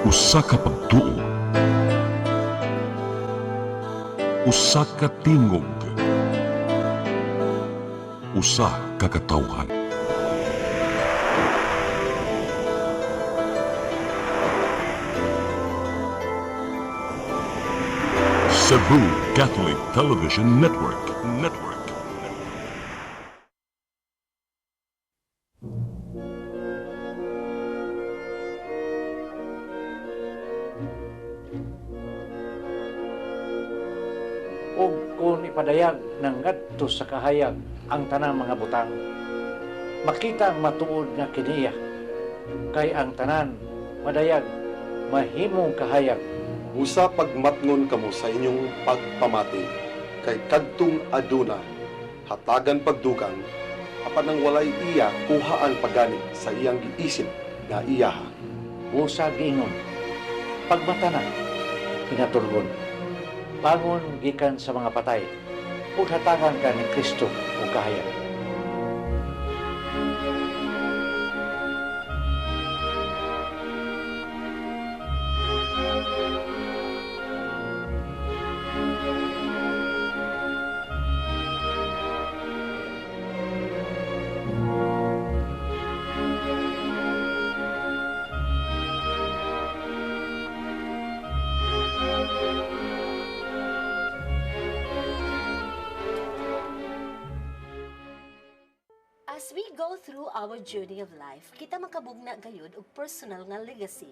Usa ka pagtuo, usa ka tingog, usa ka katawhan. Cebu Catholic Television Network. Ug kung ipadayag ng ngadto sa kahayag ang tanang mga butang, makita ang matuod nga kiniya, kay ang tanan madayag mahimong kahayag. Usa pagmatngon kamo sa inyong pagpamati, kay kadtong aduna, hatagan pagdugang, apan ang walay iya kuhaan pagani sa iyang giisip nga iyaha. Busa giingon, pagmatanan, pinaturgon, bangon gikan sa mga patay, ug hatagan ka ni Kristo o kahayag. As we go through our journey of life, kita makabugna gayud og personal nga legacy.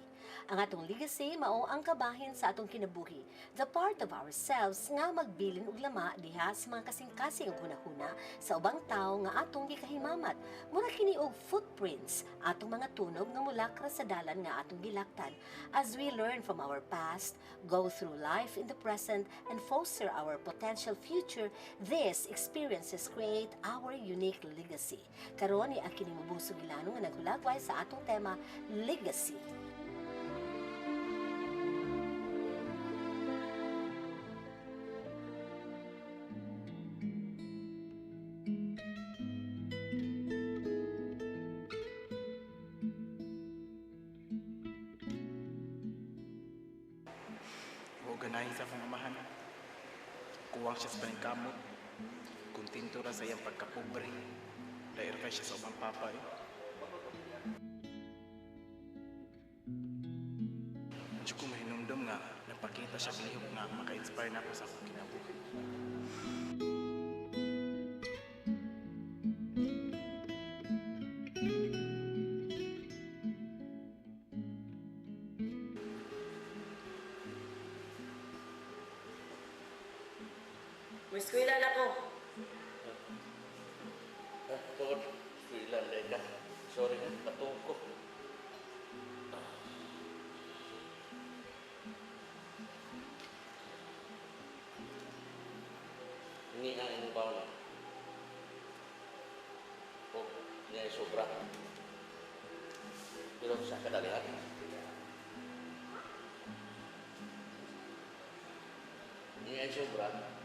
Ang atong legacy mao ang kabahin sa atong kinabuhi, the part of ourselves nga magbilin og lama diha sa mga kasing-kasing ug hunahuna sa ubang tawo nga atong gikahimamat. Mura kini og footprints, atong mga tunog nga mulakra sa dalan nga atong gilaktan. As we learn from our past, go through life in the present, and foster our potential future, these experiences create our unique legacy. Karon ni akini mubusog ilano nga naghulagway sa atong tema, legacy. Ganahin sa akong amahan. Kuwang siya sa paningkamot. Kuntinto ra sa iyang pagkapobre. Dair kay siya sa ubang papay. Medyo ko mahinumdum nga nagpakita siya bilihog nga maka-inspire na ako sa akong kinabuhi. May eskwela na ko. Tungkol, ilan day ka. Sorry na, natuog ko. Hindi ang inyong baon na. O, hindi ay sobra. Pero sa kadalihan. Hindi ay sobra.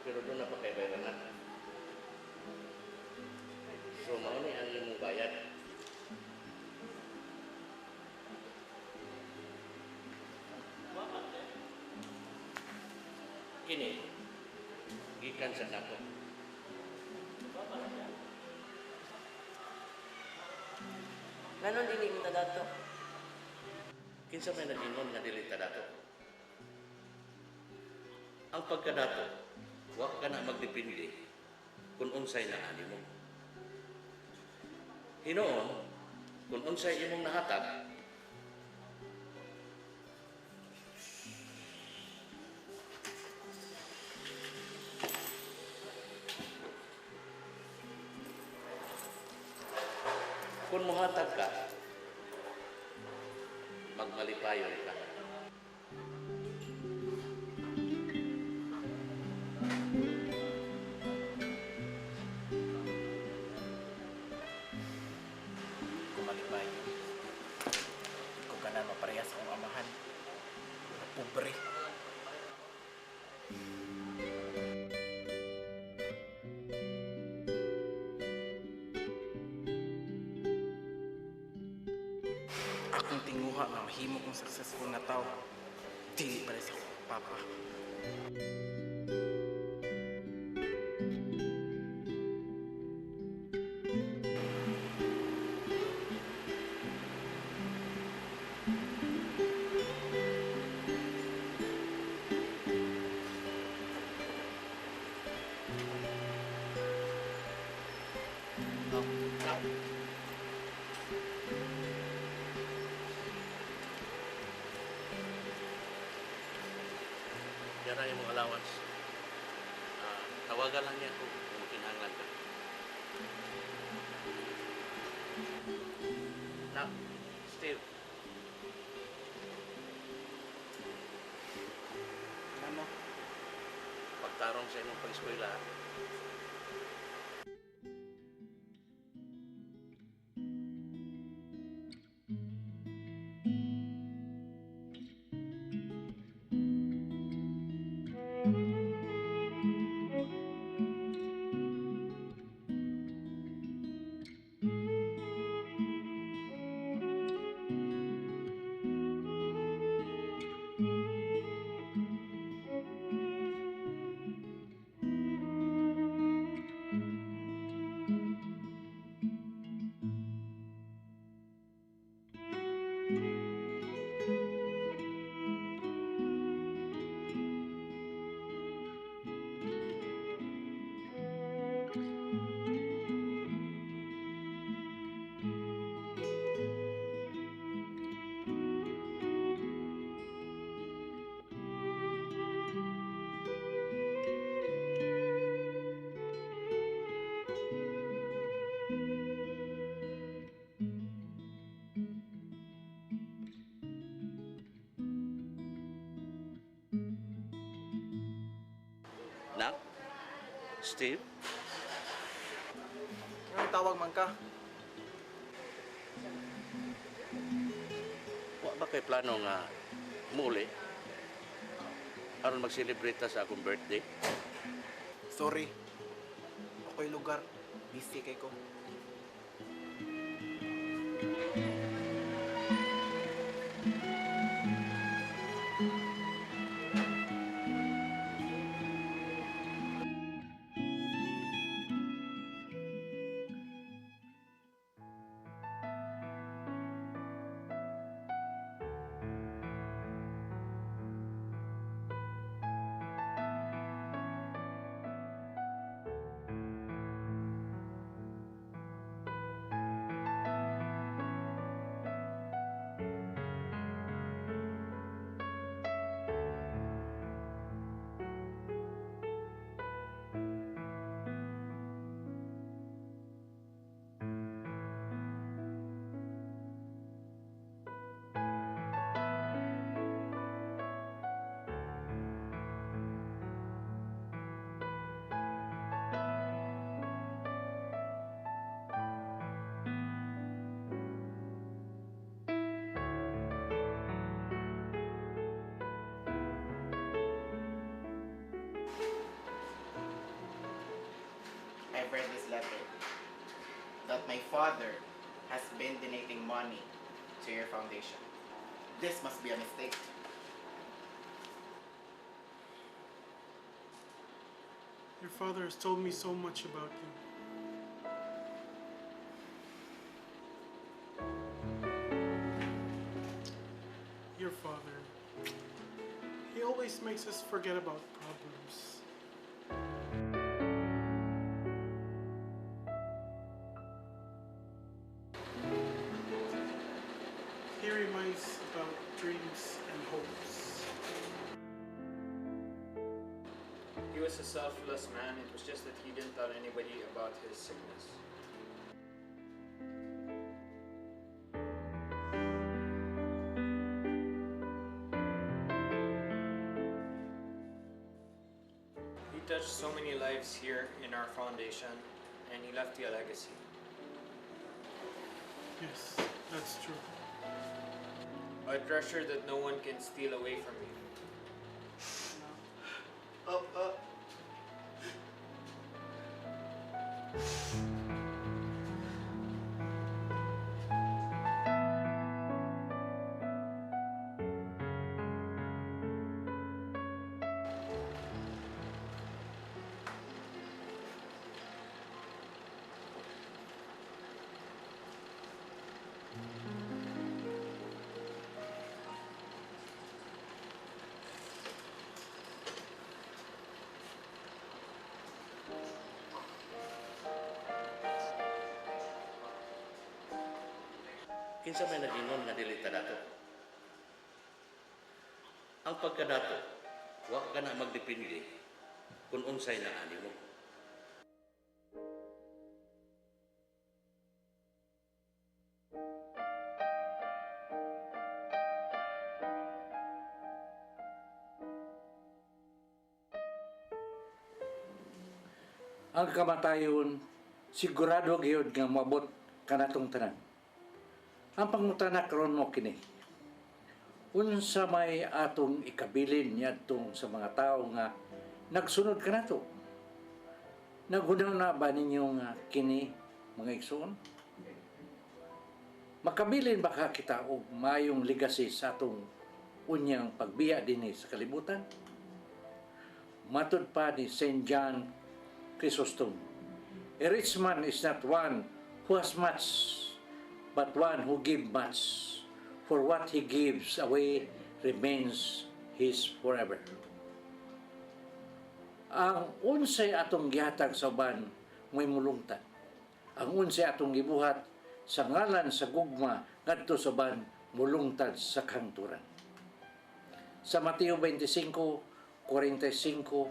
Pero doon na pakaibayaran na. So, mauni ang imong bayad. Kini, gikan sa dako. Ganon dili mo tadato. Kinsa may nag-ingon nga dili ta dato. Ang pagkadato, wa ka na magdepende kung unsay na ani mo. Hinoon, kung unsay imong nahatag, kung muhatag ka, magmalipayon ka. Kumalibay. Kung ka na maparehas sa akong amahan. Pobre. akong tinguha nga mahimo kong successful nga tao. Dili para sa akong papa. Yan na yung mga allowance. Tawagan lang niya kung kinahanglan ka. Na, Steve, Ano? pagtarong sa inyong pag-eskwela, Nak? Steve? Anong tawag man ka? Wa ba kay plano nga muli aron mag-celebrate ta sa akong birthday? Sorry. Ako'y lugar. Busy kay ko. I've read this letter that my father has been donating money to your foundation. This must be a mistake. Your father has told me so much about you. Your father. He always makes us forget about problems. He reminds about dreams and hopes. He was a selfless man. It was just that he didn't tell anybody about his sickness. He touched so many lives here in our foundation, and he left you a legacy. Yes, that's true. A treasure that no one can steal away from you. Kinsa may nagingon nga dili ta dato? Ang pagkadato, wa ka na magdepende kung unsay na ani mo. Ang kamatayon sigurado gyud nga moabot kanatong tanan. Ang pangutana karon mo kini. Unsa may atong ikabilin niadtong sa mga tao nga nagsunod kanato? Nagunaw na ba ninyo nga kini mga igsoon? Makabilin ba ka kita og mayong legacy sa atong unyang pagbiya dinhi sa kalibutan? Matud pa ni St. John Chrysostom, a rich man is not one who has much, but one who gives much. For what he gives away remains his forever. Ang unsay atong gihatag sa uban may mulungtad. Ang unsay atong gibuhat sa ngalan sa gugma ngadto sa uban mulungtad sa kanturan. Sa Mateo 25:45,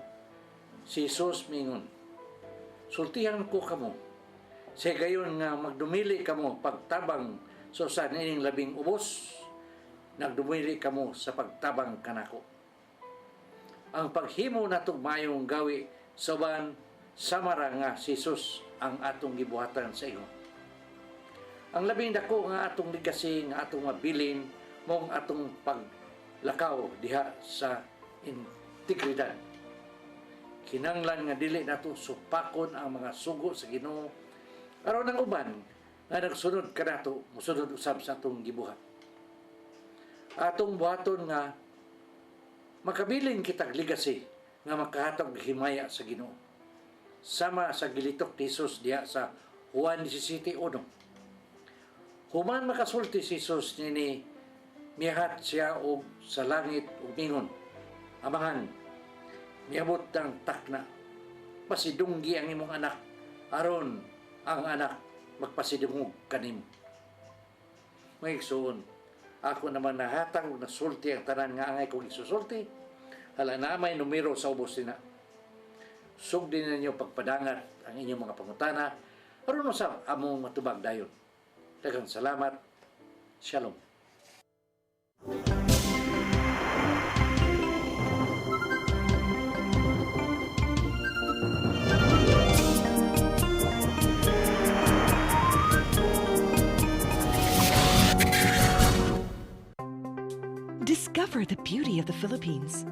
si Jesus mingon, sultihan ko kamo, sa gayon nga magdumili kamo pagtabang sa usa nining labing ubos, nagdumili kamo sa pagtabang kanako. Ang paghimo nato mayong gawi sa uban samara nga si Jesus ang atong gibuhatan sa inyo. Ang labing dako nga atong legacy nga atong mabilin mong atong paglakaw diha sa integridad. Kinanglan nga dili nato supakon ang mga sugo sa Ginoo aron ang uban nga nagsunod kanato mosunod usab sa atong gibuhat. Atong buhaton nga makabilin kitag legacy nga makahatag himaya sa Ginoo. Sama sa gilitok ni Jesus diha sa Juan 17:1. Human makasulti si Jesus nini mihat siya og sa langit ug mingon, Amahan, miabot ng takna, pasidunggi ang imong anak, aron ang anak magpasidungog kanimo. May igsoon, ako naman nahatag na sulti ang tanan nga angay kong isusulti, hala na may numero sa ubos nina. Sugdin ninyo pagpadangat ang inyong mga pangutana, aron usab among matubag dayon. Daghang salamat. Shalom. Discover the beauty of the Philippines.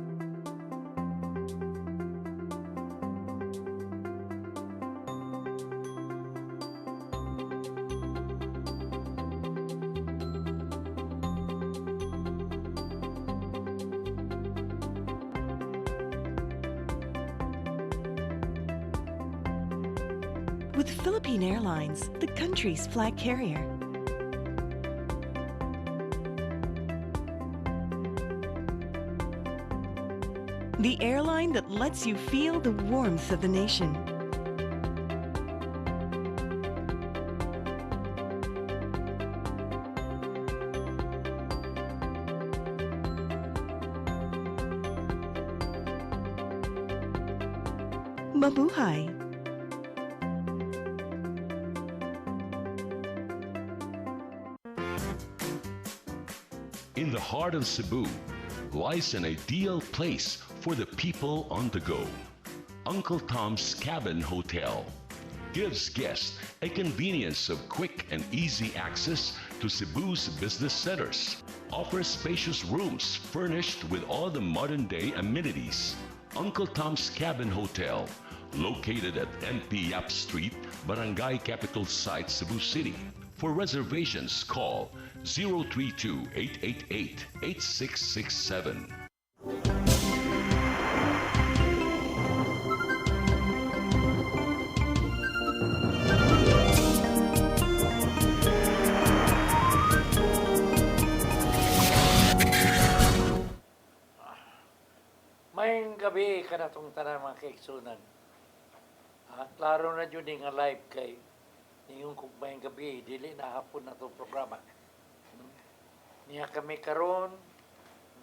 With Philippine Airlines, the country's flag carrier. The airline that lets you feel the warmth of the nation. Mabuhay! In the heart of Cebu lies an ideal place for the people on the go. Uncle Tom's Cabin Hotel gives guests a convenience of quick and easy access to Cebu's business centers. Offers spacious rooms furnished with all the modern-day amenities. Uncle Tom's Cabin Hotel, located at MP Yap Street, Barangay Capital Site, Cebu City. For reservations, call 032-888-8667. Mayong gabi kanatong tanan mga kaigsunan. Klaro na dyan nga live kay ningong kung mayong gabi, dili na hapon na itong programa. Niya kami karon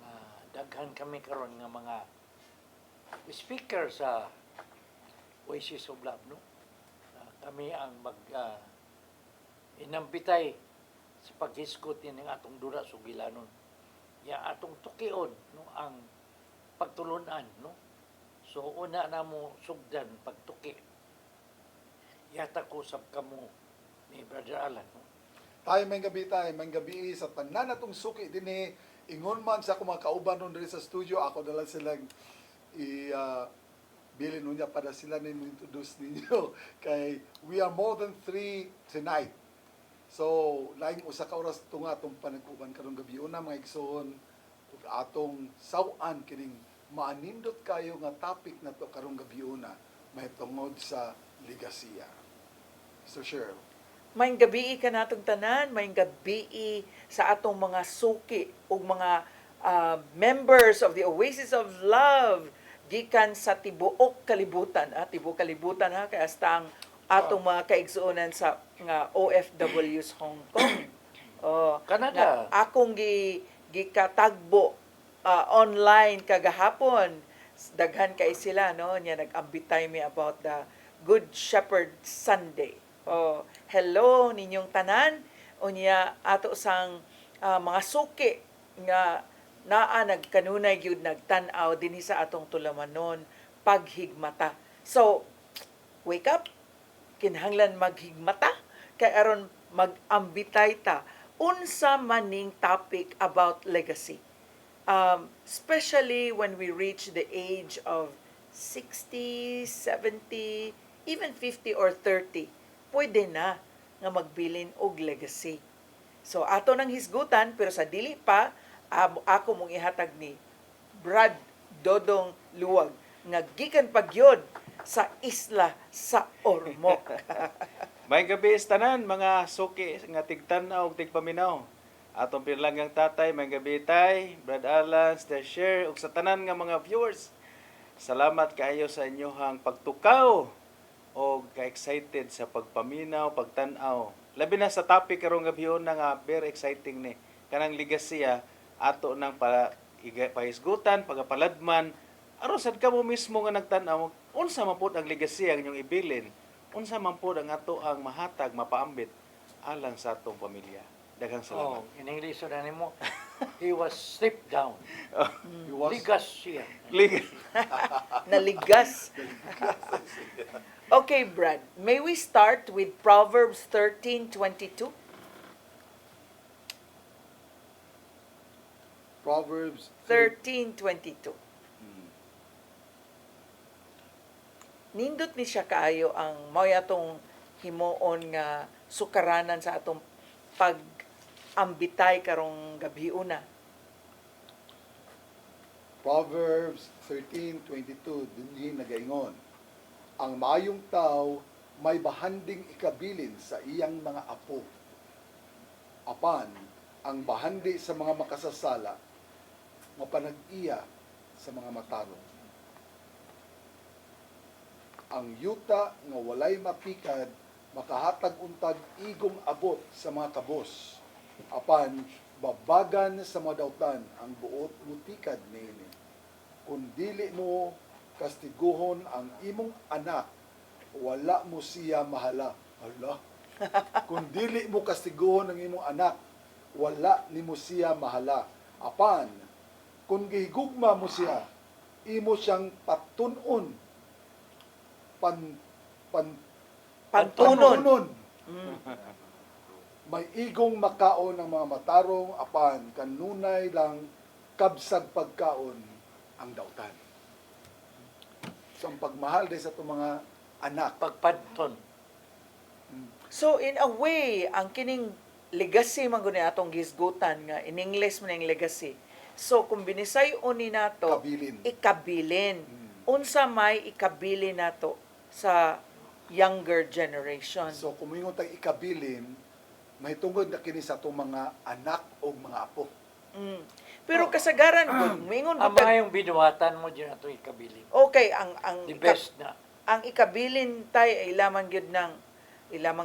nga daghan kami karon nga mga speaker sa Oasis of Love, no? Kami ang inambitay sa paghiskot ng atong dura sugilanon. Ya atong tukion, no, ang pagtulunan, no? So una na mo sugdan pagtuki. Yata ko sab kamo ni Brother Alan, no? Tayo may gabi sa tanan natong suki dinhi ingon man sa akong mga kauban nun diri sa studio, ako na lang silang bilin nunya para sila ninyo introduce ninyo kay we are more than 3 tonight. So, laing usa ka oras tunga atong panag-uban karong gabi una mga igsoon ug atong sawan kining maanindot kayo nga topic nato karong gabi una may tungod sa ligasiya. So, Cheryl. May gabi ka natong tanan, may gabi sa atong mga suki o mga members of the Oasis of Love gikan sa tibuok kalibutan. Tibuok kalibutan kay hasta ang atong mga kaigsuonan sa nga OFWs Hong Kong. Canada. Akong gikatagbo online kagahapon. Daghan kay sila, no? Nya nag-ambitay me about the Good Shepherd Sunday. Hello ninyong tanan. Unya ato sang mga suki nga naa nagkanunay gyud nagtan-aw dinhi sa atong tulamanon paghigmata. So, wake up. Kinahanglan maghigmata kay aron magambitay ta unsa maning topic about legacy. Especially when we reach the age of 60, 70, even 50 or 30, pwede na nga magbilin og legacy. So ato nang hisgutan pero sa dili pa ako mong ihatag ni Brad Dodong Luwag nga gikan pagyod sa isla sa Ormoc. May gabi tanan mga suki nga tigtan-aw ug tigpaminaw. Atong pinlangang tatay, may gabi tay, Brad Alan, Share ug sa tanan nga mga viewers. Salamat kaayo sa inyohang pagtukaw o ka-excited sa pagpaminaw, pagtan-aw. Labi na sa topic karong gabi na nga very exciting ni kanang ligasiya ato nang pahisgutan, pagapaladman. Aron sad ka mo mismo nga nagtan-aw, unsa man pud ang ligasiya ang inyong ibilin? Unsa man pud ang ato ang mahatag, mapaambit alang sa atong pamilya? Daghang salamat. In English na nimo, he was stripped down. He was Ligas siya. Naligas. Okay, Brad. May we start with Proverbs 13:22? Proverbs 13:22. Nindot ni siya kaayo ang mao atong himuon nga sukaranan sa atong pag-ambitay karong gabi una. Proverbs 13:22 dinhi nagaingon, ang maayong tao may bahanding ikabilin sa iyang mga apo. Apan, ang bahandi sa mga makasasala, mapanag-iya sa mga matarong. Ang yuta nga walay mapikad, makahatag untag igong abot sa mga kabos. Apan, babagan sa mga dautan ang buot mutikad niini. Kung dili mo kastiguhon ang imong anak, wala mo siya mahala. Hala. Kung dili mo kastiguhon ang imong anak, wala nimo siya mahala. Apan, kung gihigugma mo siya, imo siyang patunon. Pantunon. May igong makaon ng mga matarong, apan kanunay lang kabsag pagkaon ang dautan. So, ang pagmahal din sa itong mga anak. Pagpadton. So in a way, ang kining legacy man guni atong gisgutan nga in English man ang legacy. So kung binisay-on ni nato, ikabilin. Unsa may ikabilin nato sa younger generation. So kung mingon tag ikabilin, may tungod na kini sa itong mga anak o mga apo. Pero kasagaran gud mingon Ang mga yung binuhatan mo dyan ato ikabilin. Okay, ang The best na. ang ikabilin tay ay lamang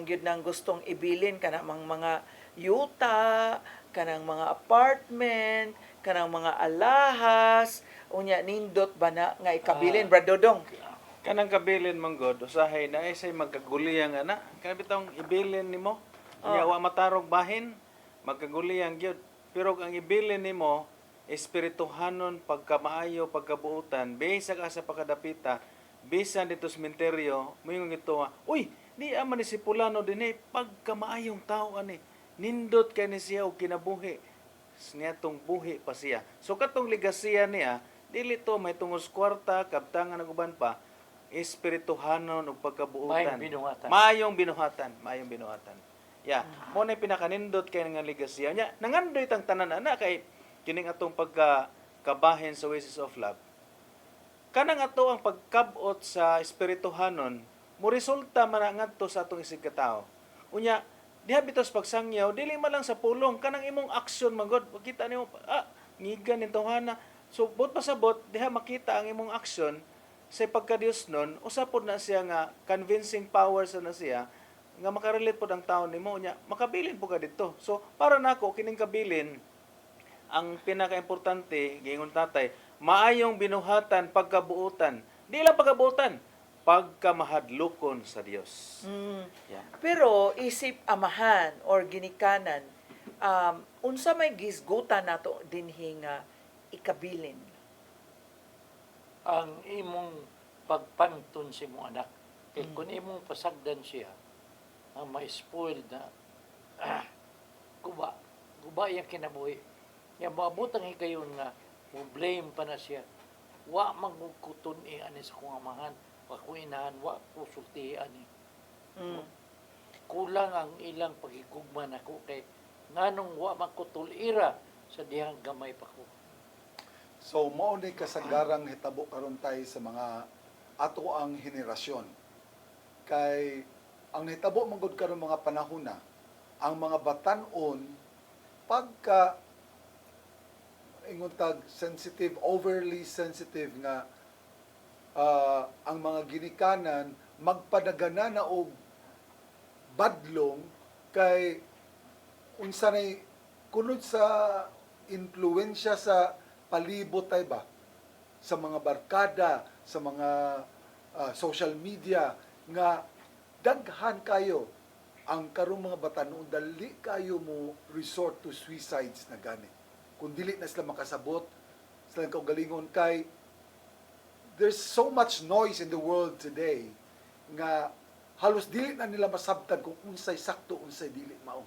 gyud nang gustong ibilin kana mga yuta kanang mga apartment, kanang mga alahas, unya nindot ba na nga ikabilin, Brad Dodong? Kanang kabilin manggod, usahay na ay say magkaguliyang ana. Kana bitong ibilin nimo. Nya wa matarog bahin, magkaguliyang gyud. Pero ang ibilin nimo espirituhanon pagkamaayo pagkabuutan bisa ka sa pagkadapita bisan dito sa sementeryo moingon ito uy di aman ni si Pulano dinhi pagkamaayong tao ani nindot kay ni siya og kinabuhi niya tong buhi pa siya so katong ligasiya niya dili to may tungos kwarta kabtangan ug uban pa espirituhanon ug pagkabuutan maayong binuhatan mo na pinakanindot kay nga ligasiya nya nangandoy tang tanan ana kay kining atong pagkabahin sa Oasis of Love. Kanang ato ang pagkabot sa espirituhanon, mo resulta man ngadto sa atong isig katao. Unya, diha bitos pagsangyaw, dili man lang sa pulong, kanang imong aksyon magod. Makita nimo, ngigan nito hana. So, bot pasabot, diha makita ang imong aksyon sa pagka-Dios nun, usapod na siya nga convincing power sa na siya, nga makarelate pod ang tao nimo unya, makabilin po ka dito. So, para nako kining kabilin, ang pinaka-importante, gingon tatay, maayong binuhatan, pagkabuutan. Di lang pagkabuutan, pagkamahadlukon sa Dios. Pero isip amahan or ginikanan, unsa may gisgutan nato dinhi nga ikabilin? Ang imong pagpangton sa imong anak. Kaya kung imong pasagdan siya, ang ma-spoil na, guba yung kinabuhi. Nga maabot ang higayon nga, mo blame pa na siya. Wa magkuton ani sa kong amahan, wa ko inahan, wa ko sulti ani. Kulang ang ilang pagigugman ako kay nganong wa magkutulira sa dihang gamay pa ko. So mao ni kasagarang hitabo karon tay sa mga ato ang henerasyon. Kay ang hitabo manggod karon mga panahon na ang mga batan-on pagka ingon tag sensitive, overly sensitive nga ang mga ginikanan magpadagana na og badlong kay unsa nay kunod sa impluwensya sa palibot tay ba sa mga barkada, sa mga social media nga daghan kayo ang karong mga batanon dali kayo mo resort to suicides na gani kung dili na sila makasabot sila kaugalingon kay there's so much noise in the world today nga halos dili na nila masabtan kung unsay sakto unsay dili mao.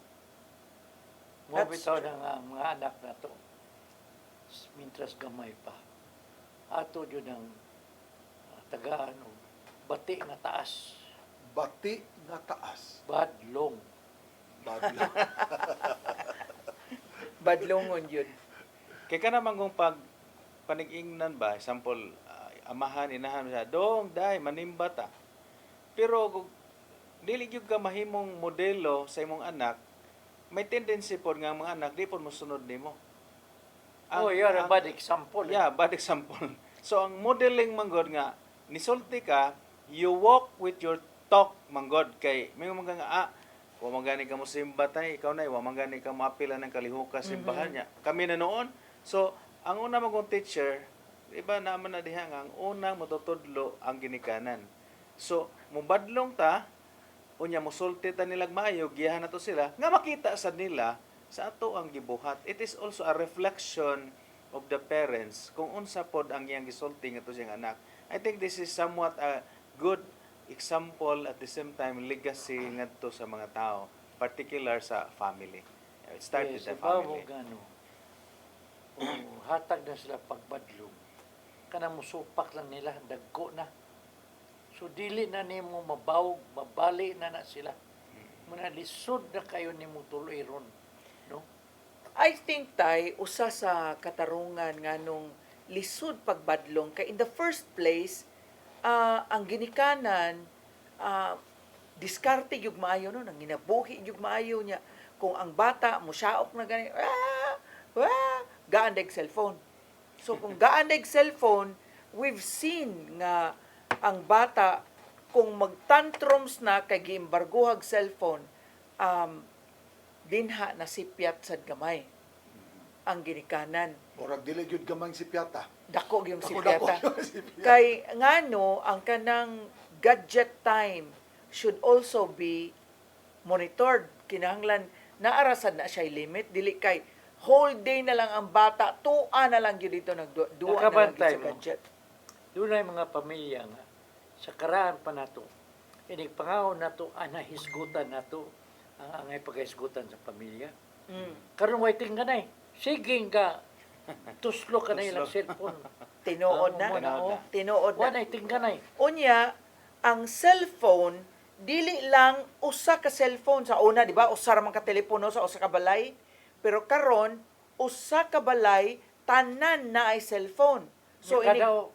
Mabitaw na nga ang mga anak na to mintras gamay pa ato yun ang tagaan o bati nga taas badlong badlongon yun. Kaya ka naman kung panig-ingnan ba, example, amahan, inahan siya, dong, day, manimba ta. Pero, dili gyud ka mahimong modelo sa imong anak, may tendency po nga mga anak, di po musunod nimo. Bad example. Yeah, bad example. So, ang modeling manggod nga, nisulti ka, you walk with your talk manggod. Kay, may mga nga, wa magani ka mo simba tay, ikaw na, wa magani ka mapila ng kalihuka simbahan niya. Kami na noon. So, ang una magong teacher, iba naman na diha nga, ang unang matutudlo ang ginikanan. So, mubadlong ta, unya musulti ta nilag maayo, giyahan na to sila, nga makita sa nila, sa ato ang gibuhat. It is also a reflection of the parents, kung unsa pod ang iyang gisulti nga to siyang anak. I think this is somewhat a good example at the same time legacy ngadto sa mga tao, particular sa family. It started with the family. Hatag na sila pagbadlong. Kanang musupak lang nila, dagko na. So dili na nimo mabawog, mabali na sila. Muna lisod na kayo nimo tuloy ron. No? I think tay usa sa katarungan nganong lisod pagbadlong kay in the first place ang ginikanan diskarte yung maayo no, nang ginabuhi yung maayo niya. Kung ang bata mo siyaok na gani, gaandag cellphone. So kung gaandag cellphone, we've seen nga ang bata kung magtantrums na kay giembarguhag cellphone, dinha nasipyat sad gamay. ang ginikanan. Murag dili gyud gamay si Piata. Dako yung si Dako Piata. si Piata. Kay ngano ang kanang gadget time should also be monitored. Kinahanglan naarasad na siya limit, dili kay whole day na lang ang bata, tuwa na lang yun dito nagduwa na lang Nakabantay yun sa mo. gadget. Doon ay mga pamilya nga sa karaan pa nato. Inigpangaw nato anahisgutan nato ang angay paghisgutan sa pamilya. Karon way tingganay. Sige nga tuslo ka na ilang cellphone. Tinuod na. Tinuod na. Wanay tingganay. Unya, ang cellphone, dili lang usa ka cellphone sa una, di ba? Usa ra man ka telepono sa usa ka balay. Pero karon usa ka balay, tanan na ay cellphone. So,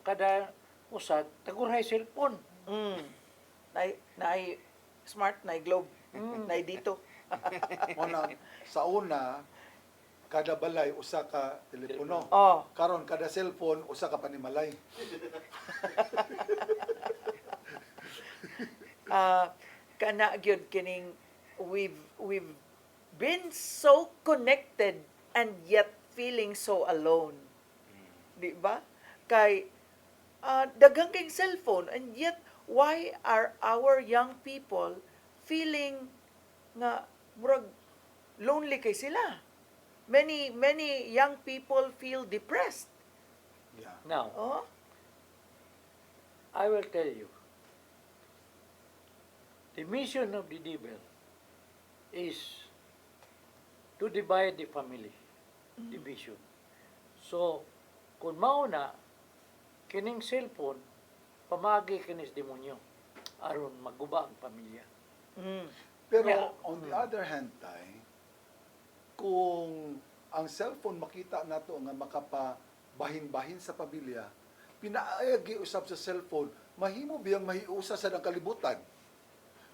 kada usa, taguray cellphone. Naay smart, naay globe, naay dito. Muna, sa una, kada balay usa ka telepono. Oh. Karon kada cellphone usa ka panimalay. Kana gyud kining we've been so connected and yet feeling so alone. Di ba? Kay daghang kay cellphone and yet why are our young people feeling nga murag lonely kay sila? Many young people feel depressed. Yeah. Now, Oh? I will tell you, the mission of the devil is to divide the family. Division. So, kung mauna, kining cellphone, pamagi kinis demonyo aron maguba ang pamilya. Pero Yeah. on the other hand, tay, kung ang cellphone makita nato nga makapabahin-bahin sa pamilya, pinaagi usab sa cellphone, mahimo biyang mahiusa sa kalibutan.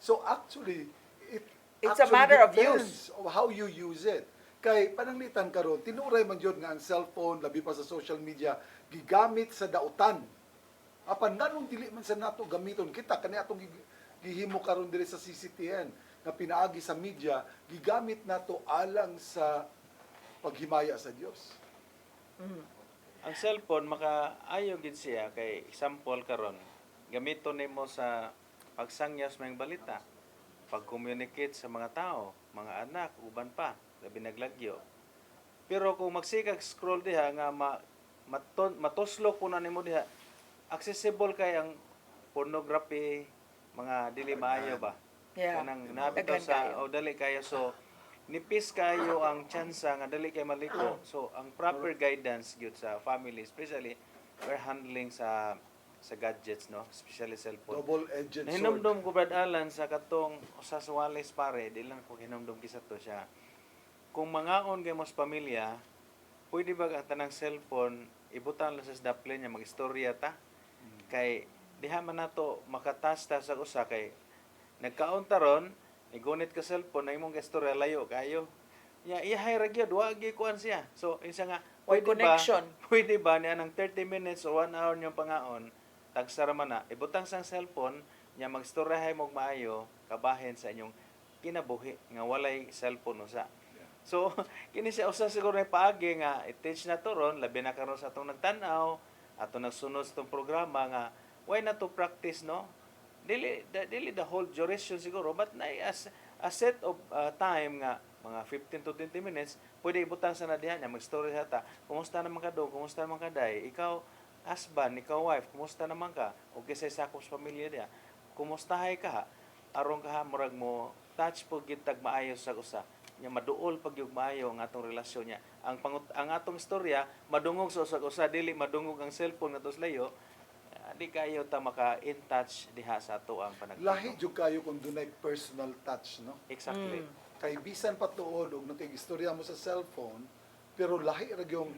So actually, It's a matter of depends of how you use it. Kay pananglitan karon, tinuray man jud nga ang cellphone labi pa sa social media gigamit sa dautan. Apan nganong dili man sa nato gamiton kita kani atong gihimo karon diri sa CCTN nga pinaagi sa media gigamit nato alang sa paghimaya sa Dios. Ang cellphone makaayo gid siya kay example karon gamiton nimo sa pagsangyaw sa mga balita, pag-communicate sa mga tao, mga anak, uban pa, labi naglagyo. Pero kung magsikag scroll diha nga matuslok po na nimo diha, accessible kay ang pornography, mga dili maayo ba? Yeah. Kanang nabitaw Daghan sa kayo. dali kayo so nipis kayo ang tsansa nga dali kay maliko. So ang proper guidance gyud sa family, especially we're handling sa gadgets, no, especially cellphone. Double-edged sword. Hinumdum ko Brad Alan sa katong sa Suales pare, di lang ko hinumdum kisa to siya. Kung mangaon kay mos pamilya, pwede ba ang tanang cellphone ibutan lang sa daple niya mag-istorya ta? Kay diha man nato makatasta sa usa kay nagkaon taron, igunit ka cellphone na imong istorya layo kayo. Iyahay ra gyud wa gyud kuan siya. So isa nga Way connection. Pwede ba niya ng 30 minutes or 1 hour niyong pangaon, tagsara man na, ibutang sang cellphone, niya magstoryahay mong maayo, kabahin sa inyong kinabuhi, nga walay cellphone usa. So, kini siya usa siguro na paagi nga, i-teach na to ron, labi na karon sa atong nagtanaw, atong nagsunod sa itong programa nga, why not to practice, no? Dili the whole duration siguro, but na a set of time nga, mga 15 to 20 minutes, pwede ibutang sa nadihan niya, mag-story hata, kumusta naman ka do, kumusta naman ka day, ikaw, husband, ikaw wife, kumusta naman ka, o kisay sakop sa pamilya niya, kumustahay ka ha, aron ka ha, murag mo, touch po gitag maayo sa usa, nya maduol pag yung maayo ang atong relasyon niya. Ang atong istorya, madungog sa usa, dili madungog ang cellphone nga tos layo, di kayo ta maka-in touch diha sa ato ang panagtanaw. Lahi jud kayo kung dunay personal touch, no? Exactly. Kay bisan pa tuod og nakig-istorya mo sa cellphone, pero lahi ra yung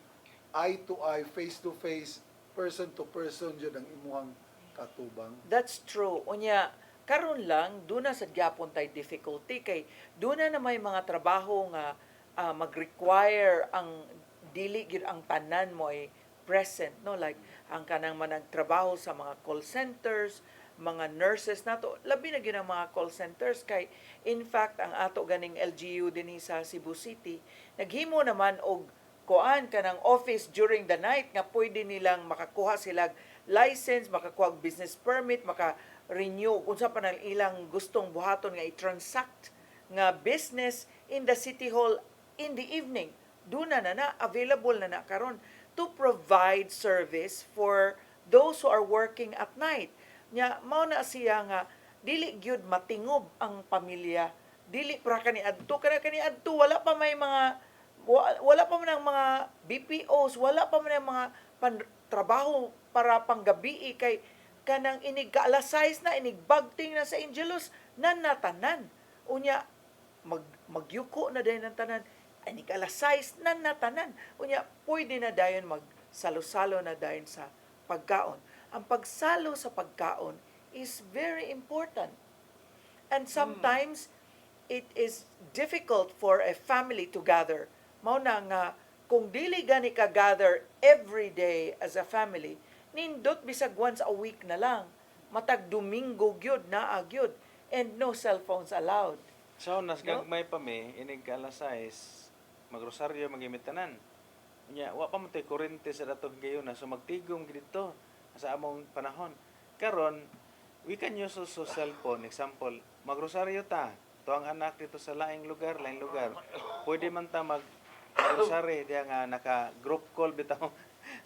eye to eye, face to face, person to person jud ang imuhang katubang. That's true. Unya, karon lang, doon na sa gyapon tay difficulty kay doon na may mga trabaho nga mag-require ang dili gid ang tanan mo ay present, no, like ang kanang managtrabaho sa mga call centers, mga nurses nato, labi na gyud ang mga call centers kay in fact ang ato ganing LGU dinhi sa Cebu City naghimo naman og kuan kanang office during the night nga pwede nilang makakuha sila license, makakuha og business permit, maka-renew unsa pa nang ilang gustong buhaton nga i-transact nga business in the City Hall in the evening. Duna na available na karon to provide service for those who are working at night. Nya mao na siya nga dili gyud matingob ang pamilya, dili para kani adto wala pa may mga wala pa man ang mga BPOs, wala pa man ang mga trabaho para panggabi kay kanang inig alas 6 na inig bagting na sa Angelos nanatanan. Unya magyuko na dayon ang tanan. Inig alas 6 nanatanan. Unya pwede na dayon magsalo-salo na dayon sa pagkaon. Ang pagsalo sa pagkaon is very important. And sometimes it is difficult for a family to gather. Mao na nga kung dili gani ka gather every day as a family, nindot bisag once a week na lang. Matag Domingo gyud naa gyud and no cell phones allowed. So nas gagmay pa mi inig alas 6 magrosaryo magimitanan. Nya wa pa man tay kuryente sa datong gayon na so magtigom dito sa among panahon. Karon we can use also cellphone. Example, magrosaryo ta. To ang anak dito sa laing lugar. Pwede man ta magrosaryo diya nga naka-group call bitaw.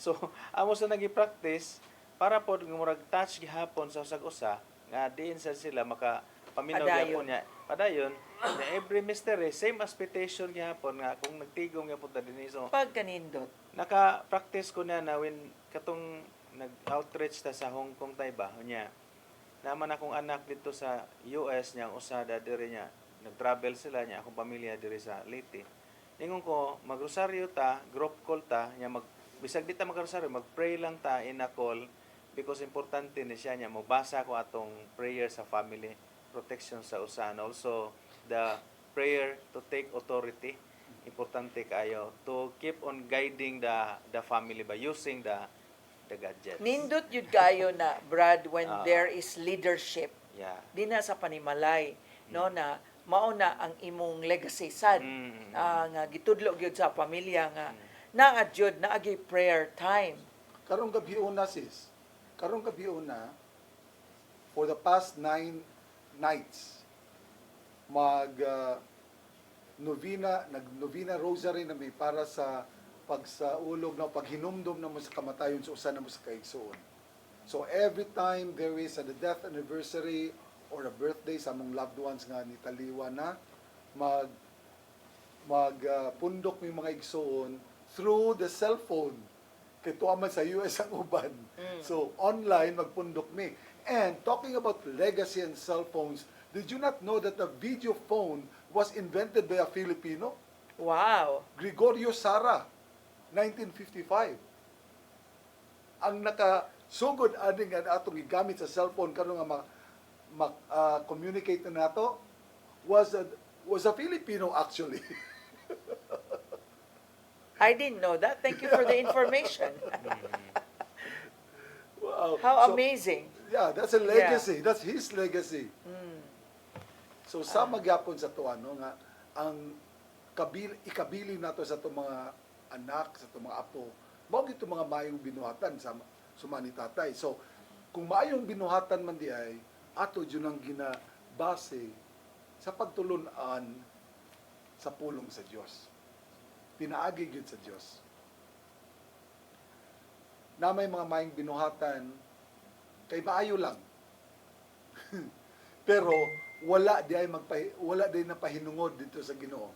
So, amo sa nagi-practice para po murag touch gihapon sa usag-usa nga diin sa sila makapaminaw gyapon niya. Padayon, na every mystery, same expectation gihapon nga kung nagtigom gyapon ta dinhi. So, pag kanindot. Naka-practice ko na when katong nag-outreach ta sa Hong Kong Taiba niya. Naman akong anak dito sa US niya, usada diri niya. Nag-travel sila niya, akong pamilya diri sa Leyte. Ningon ko, magrosaryo ta, group call ta, niya bisag di ta magrosaryo, mag-pray lang ta in a call because importante ni siya niya, magbasa ko atong prayer sa family protection sa usan. Also, the prayer to take authority, importante kayo to keep on guiding the family by using the gadgets. Nindot yun kayo na, Brad, when there is leadership. Yeah. Di na sa panimalay, no, na mauna ang imong legacy sad. Nga gitudlo gyud sa pamilya nga naadyod naagi prayer time. Karong gabi una sis. Karong gabi una for the past 9 nights nag-novena rosary na may para sa pagsaulog na paghinumdom na mo sa kamatayon sa usa na mo sa kaigsoon. So every time there is a death anniversary or a birthday sa among loved ones nga nitaliwa na pundok may mga igsoon through the cellphone kay tuaman sa US ang uban. So online magpundok mi. And talking about legacy and cell phones, did you not know that the video phone was invented by a Filipino? Wow. Gregorio Sara, 1955. Ang nakasugod aning nga atong gigamit sa cellphone karon nga communicate na nato was a Filipino actually. I didn't know that. Thank you for the information. Wow. How amazing. Yeah, that's a legacy. Yeah. That's his legacy. So sa magyapon sa to nga ang ikabili nato sa to mga anak, sa to mga apo, mao gito mga mayong binuhatan sa sumani tatay. So kung maayong binuhatan man di ay ato jud ang ginabase sa pagtulon-an sa pulong sa Dios. Pinaagi gyud sa Dios. Na may mga mayong binuhatan kay maayo lang. Pero wala di napahinungod dito sa Ginoo.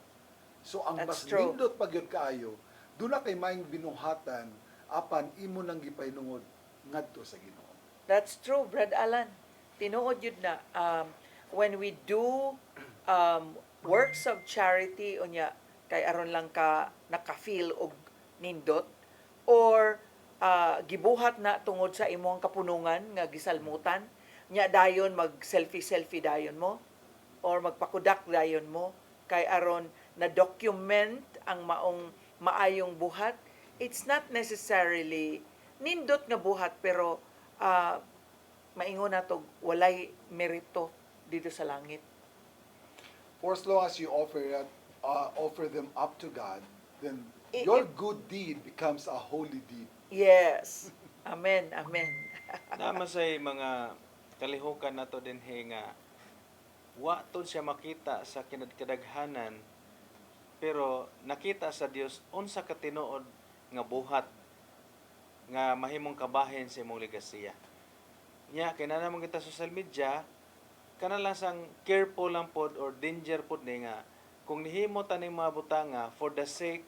So ang mas nindot pagyud kaayo, dula kay mayong binuhatan apan imo nang gipahinungod ngadto sa Ginoo. That's true, Brad Alan. Tinuod yun na when we do works of charity unya kay aron lang ka naka-feel og nindot or gibuhat na tungod sa imong kapunungan nga gisalmutan nya dayon mag selfie dayon mo or magpakudak dayon mo kay aron na document ang maayong buhat. It's not necessarily nindot nga buhat pero maingon nato walay merito dito sa langit. For as long as you offer them up to God, then Your good deed becomes a holy deed. Yes. Amen, amen. Nama say mga kalihukan nato din nga wa to siya makita sa kadaghanan pero nakita sa Dios unsa ka tinuod nga buhat nga mahimong kabahin sa imong legasiya. Nya kinahanglan kita sa social media kana lang sang careful lang pod or danger pod ni nga kung nihimo ta ning mga butanga for the sake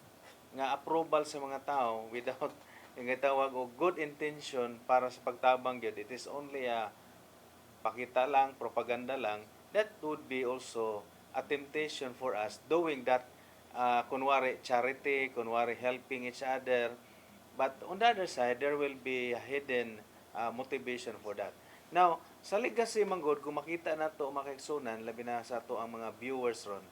nga approval sa mga tao without yung tawag og good intention para sa pagtabang gyud, it is only a pakita lang, propaganda lang, that would be also a temptation for us doing that kunwari charity, kunwari helping each other. But on the other side, there will be a hidden motivation for that. Now, sa legacy manggod, kung makita na to makiksunan, labi na sa to ang mga viewers ron,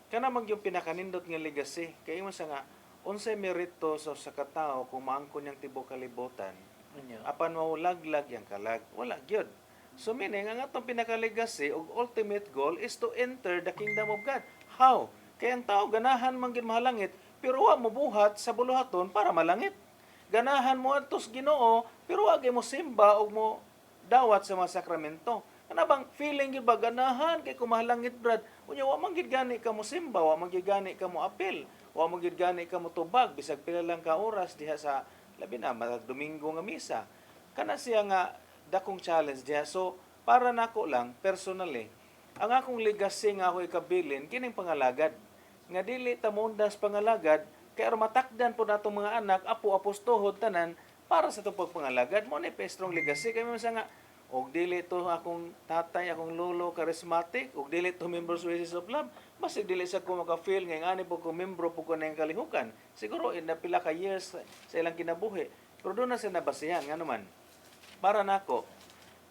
kana mag yung pinakanindot nga legacy, kaya mo sa nga, unsay merito sa katao kung maangkon niyang tibuok kalibutan, apan mawalaglag yang kalag, wala gyud. So meaning, ang atong pinaka-legacy ug ultimate goal is to enter the kingdom of God. How? Kaya ang tao ganahan man gyud mahalangit, pero wa mo buhat sa buluhaton para malangit. Ganahan mo adtos Ginoo, pero wa gyud mo simba ug mo dawat sa mga sakramento. Kana bang feeling gyud ba ganahan kay kumahalangit brad? Unya wa man gyud gani ka mo simba, wa man gyud gani ka mo apil, wa man gyud gani ka mo tubag bisag pila lang ka oras diha sa labi na matag Domingo nga misa. Kana siya nga dakong challenge diha. So para nako lang personally, ang akong legacy nga ako ikabilin kining pangalagad. Nga dili ta mundas pangalagad kay aron matakdan po natong mga anak apo apostohod tanan para sa itong pagpangalagad mo ni pestrong legacy kay mo nga og dili to akong tatay, akong lolo charismatic, og dili to members of Jesus of Love, basta dili sa ko maka-feel nga ani po ko membro po ko na yung kalihukan. Siguro in pila ka years sa ilang kinabuhi. Pero doon na siya nabasihan nga naman. Para nako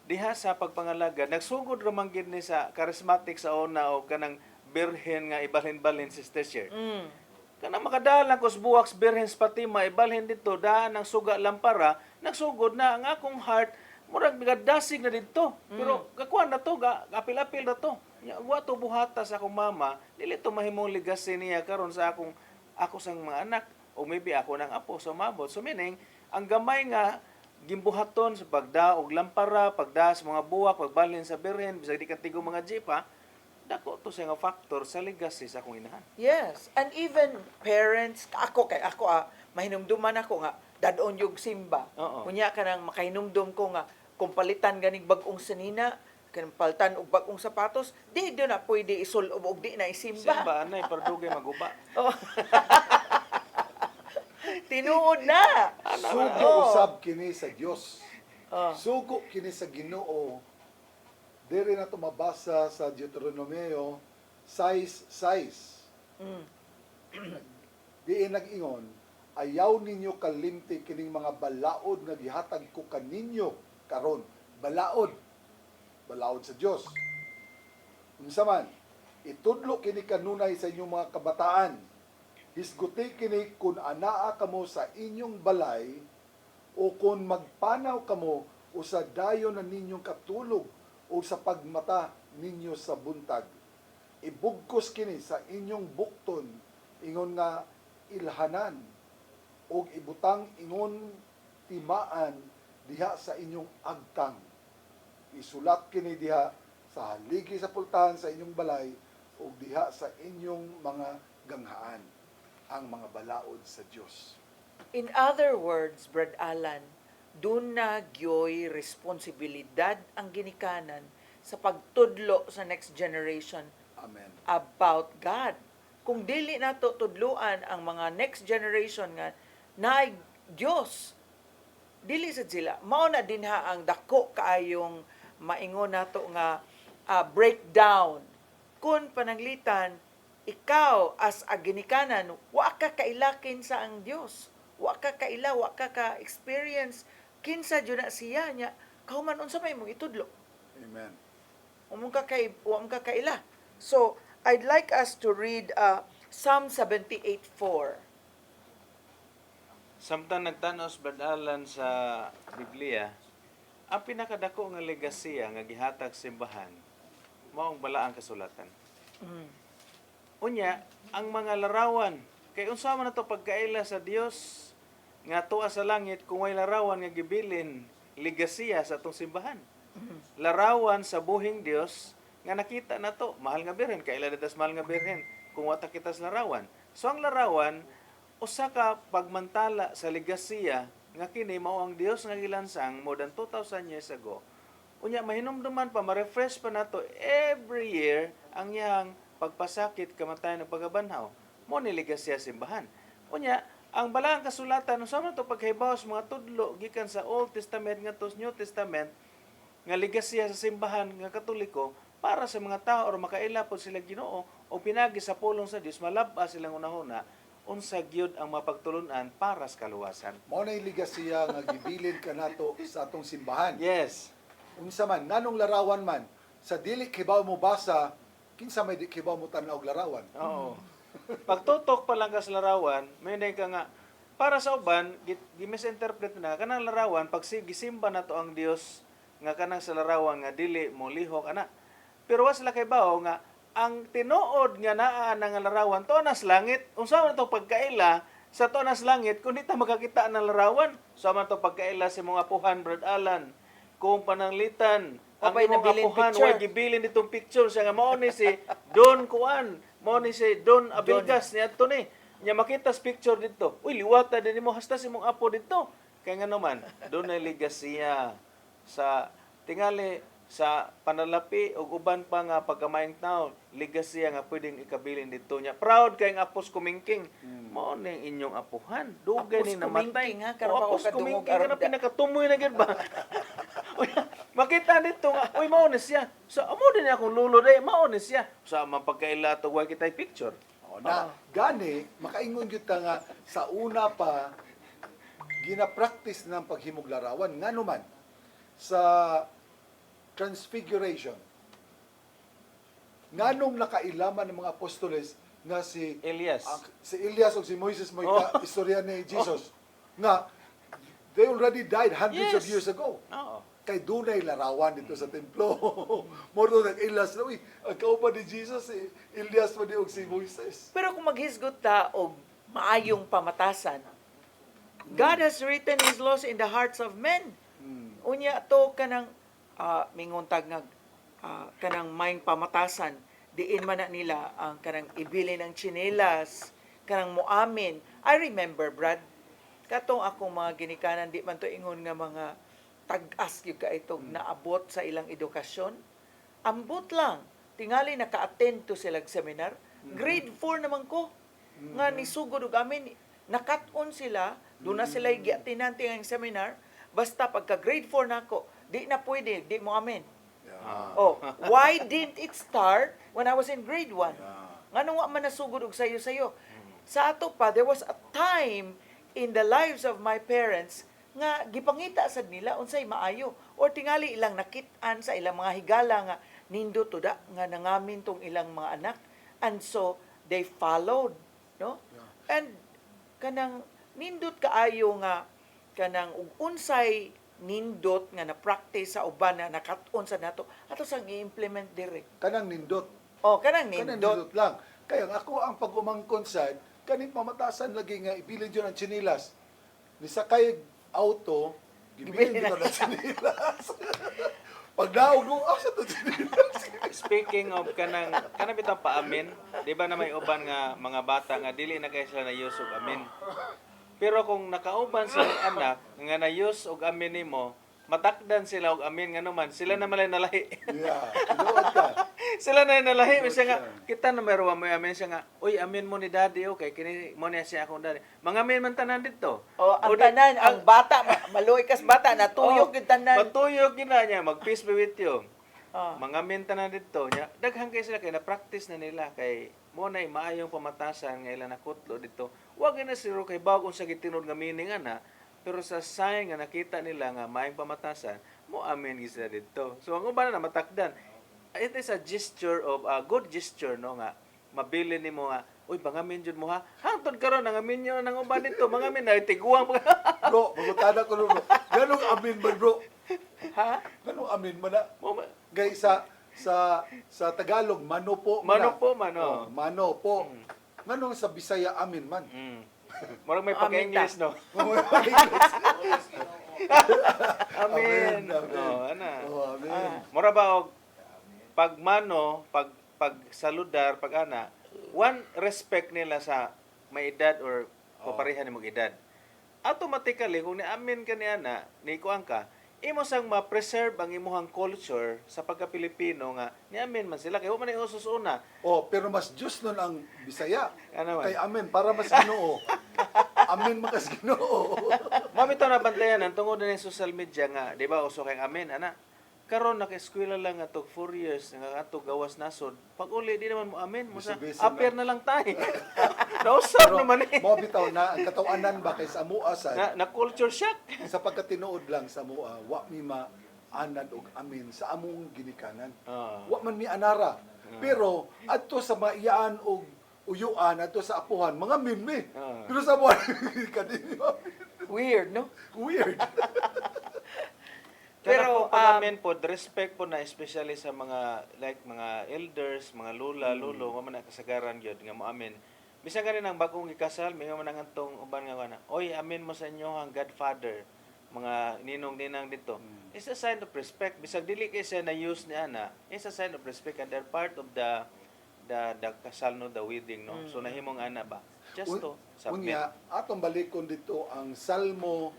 diha sa pagpangalagad, nagsugod ramang gid ni sa charismatic sa una o kanang birhen nga ibalhin-balhin si Stasher. Kana makadalang ko sa buwaks birhen sa Fatima, ibalhin dito daan ng suga lampara, nagsugod na ang akong heart murag nagadasig na dito. Pero kakuan na to, apil-apil na to. Wa to buhata sa akong mama, dili to mahimong legacy niya karon sa ako sang mga anak o maybe ako nang apo sa mabot. So meaning, ang gamay nga gimbuhaton sa pagda og lampara, pagda sa mga buwak, pagbalhin sa birhen, bisag di katigo mga jeepa, dako to siya nga factor sa legacy sa akong inahan. Yes, and even parents, ako mahinumduman ako nga dadon yung simba. Kunya ka nang makahinumdum ko nga kung palitan ganing bagong sanina, kanang paltan og bagong sapatos, di na pwede isulob og di na isimba. Simba anay pardugay maguba. Tinuod na. Sugo usab kini sa Dios. Sugo kini sa Ginoo. Diri na to mabasa sa Deuteronomio 6:6. Diin nag-ingon, ayaw ninyo kalimti kining mga balaod nga gihatag ko kaninyo karon. Balaod sa Dios. Unsa man, itudlo kini kanunay sa inyong mga kabataan. Hisguti kini kung anaa kamo sa inyong balay o kung magpanaw kamo o sa dayon na ninyong katulog o sa pagmata ninyo sa buntag. Ibugkos kini sa inyong bukton, ingon nga ilhanan, o ibutang ingon timaan diha sa inyong agtang. Isulat kini diha sa haligi sa pultahan sa inyong balay o diha sa inyong mga ganghaan, ang mga balaod sa Dios. In other words, Brad Alan, doon na gyoy responsibilidad ang ginikanan sa pagtudlo sa next generation. Amen. About God. Kung dili nato tudluan ang mga next generation nga na Dios, dili sad sila. Mao na din ha ang dako kaayong maingon nato nga breakdown. Kung pananglitan, ikaw as a ginikanan, wa ka kailakin sa ang Dios. Wa ka kaila, wa ka ka-experience kinsa jud na siya nya kauman unsa may mong itudlo. Amen. Wa ka kaila. So, I'd like us to read Psalm 78:4. Samtang nagtanos badalan sa Biblia, ang pinakadako nga legasiya nga gihatag simbahan mao ang balaang kasulatan. Unya, ang mga larawan Kay unsa man nato pagkaila sa Dios nga tuwa sa langit kung way larawan nga gibilin ligasiya sa atong simbahan. Larawan sa buhing Dios nga nakita nato, mahal nga birhen, kaila ditas mahal nga birhen kung wata kita sa larawan. So ang larawan usa ka pagmantala sa ligasiya nga kini mao ang Dios nga gilansang more than 2,000 years ago. Unya mahinumduman pa, ma-refresh pa nato every year ang iyang pagpasakit, kamatayan ng pagkabanhaw. Mo ni ligasiya simbahan. Unya, ang balaang kasulatan unsa man to paghibaw sa mga tudlo gikan sa Old Testament ngadto sa New Testament nga ligasiya sa simbahan nga Katoliko para sa mga tao or makaila pod sila Ginoo o pinagi sa pulong sa Dios malab-a silang unahuna unsa gyud ang mapagtulunan para sa kaluwasan. Mao na ligasiya nga gibilin kanato sa atong simbahan. Yes. Unsa man nganong larawan man sa dili kibaw mo basa kinsa may di kibaw mo tan-aw og larawan. Oo. Pagtutok pa lang ka sa larawan, may ka nga para sa uban gi-misinterpret na kanang larawan pag gisimba nato ang Dios nga kanang sa larawan nga dili mo lihok ana. Pero wa sila kay bao nga ang tinuod nga naa nga larawan to nas langit. Unsa man to pagkaila sa to nas langit kun di ta makakita ng larawan. Sa man to pagkaila sa mga apuhan Brad Alan kung pananglitan ang Apay imong nabilin apuhan picture. way gibilin ditong picture siya nga mao ni si Don Kuan, mao ni si Don Abilgas niadto ni. Nya makita sa picture dito. Uy liwata din mo hasta si mong apo dito. Kay nga naman doon ay ligasiya sa tingali sa panalapi o uban pa nga pagkamayang tao, ligasiya nga pwedeng ikabilin dito niya. Proud kay nga apos kumingking. Mao ning inyong apuhan. Dugay Apos ni namatay. kumingking, ha? Karon pa ako Apos kadungog kumingking ka na aron da. pinakatumoy na gid ba? Makita dito nga, uy mao ni siya. So amo din akong lulo day, mao ni siya. Sa man pagkaila to way kitay picture. Na gani makaingon gyud ta nga sa una pa gina-practice ng paghimog larawan ngano man sa Transfiguration. Nganong nakailaman ng mga apostoles nga si Elias. Si Elias o si Moises mo istorya ni Jesus nga they already died hundreds of years ago. Oo. Kay dunay larawan dito sa templo. More nag-ilas na, uy, ang kauban ni Jesus, si Elias pa di og si Moises. Pero kung maghisgot ta og maayong pamatasan, God has written His laws in the hearts of men. Unya to kanang minguntag nga kanang maing pamatasan, diin man na nila ang kanang ibili ng tsinelas, kanang muamin. I remember, Brad, katong akong mga ginikanan, di man to ingon nga mga tag-as yung kaitog naabot sa ilang edukasyon. Ambot lang. Tingali naka-attend to silang seminar. Grade 4 naman ko. Nga nisugod og amin. Nakat-on sila. Doon na sila giatinante ang seminar. Basta pagka grade 4 na ako, di na pwede. Di mo amin. Oh, why didn't it start when I was in grade 1? Nga nung man nasugod og sayo-sayo. Sa ato pa, there was a time in the lives of my parents nga gipangita sad nila unsay maayo or tingali ilang nakit-an sa ilang mga higala nga nindot tuda nga nangamin tong ilang mga anak, and so they followed, no? And kanang nindot kaayo nga kanang ug unsay nindot nga na practice sa uban na nakat-on sa nato ato sang i-implement dire. Kanang nindot. Oh, kanang Kanang nindot. nindot lang. Kaya ako ang pag-umangkon sad kaning pamatasan lagi nga ibilin jud ang tsinelas. Ni sakay auto, gibilin dito ng tsinelas. Pag naog mo, sa to tsinelas. Speaking of kanang bitang paamin, di ba na may uban nga mga bata nga dili na kay sila na use og amin. Pero kung nakauban sa anak nga na use og amin nimo, matakdan sila og amin nga naman, sila na malay nalahi. Yeah, tinuod ka. Sila na nalahi siya nga kita number 1 mo amin siya nga, uy amin mo ni daddy okay kini mo niya siya akong daddy. Mga amin man tanan dito. Oh, ang tanan, ang bata, maluoy kas bata, natuyok yung tanan. Matuyok gina niya, mag-peace be with you. Mga minta na dito niya, daghang kay sila kay na-practice na nila kay mo na maayong pamatasan nga ila nakutlo dito. Wag na siro kay bago sa gitinod nga meaning ana, pero sa sign nga nakita nila nga maayong pamatasan, mo amin gisa dito. So ang uban na matakdan. It is a gesture of a good gesture no nga mabili nimo nga uy pangamin jud mo ha. Hangtod karon nang amin nyo nang uban dito, mga amin na tiguang. Bro, magutana ko bro. Ganong amin man bro. Ha? Ganong amin man na. Gay sa Tagalog, mano po. Mano po, mano. Mano po. Nganong sa Bisaya amin man. Murag may Amin pagka-English, no? Amen. Amen, amen. Oh, ana. Oh, amen. Mura ba og pagmano, pag saludar, pag ana, one respect nila sa may edad or papareha nimong edad. Automatically kung ni-amen ka ni ana, ni kuan ka, imo sang ma-preserve ang imuhang culture sa pagka-Pilipino nga ni-amen man sila kay wa man ay usos una. Oh, pero mas Diyos nun ang Bisaya. Ano man? Kay amen, para mas Ginoo. Amen makas Ginoo. Mami to na bantayan ang tungod na sa social media nga, di ba, uso kay amen, ana. Karon naka-eskwela lang ato 4 years nga ato gawas nasod. Pag uli di naman mo amen, mo sa Bisa-bisa appear na. na lang tayo. Nausap Pero naman eh. mo bitaw na ang katawanan ba kay sa mua Na culture shock. sa pagkatinuod lang sa mua, wa mi anad og amin sa among ginikanan. Wa man mi anara. Pero adto sa maiyaan og uyuan adto sa apuhan, mga mimi. Pero sa mo kadinyo. Weird, no? Weird. Pero pag-amen po, respect po na especially sa mga like mga elders, mga lula, lolo, wa man na kasagaran gyud nga mo amen. Bisan ganin ang bagong ikasal, may man ang antong uban nga kana. Oy, amen mo sa inyo ang Godfather, mga ninong-ninang dito. It's a sign of respect. Bisag dili kay siya na use ni ana, it's a sign of respect and they're part of the kasal no, the wedding no. So nahimong ana ba? Just to submit. Unya, atong balikon dito ang Salmo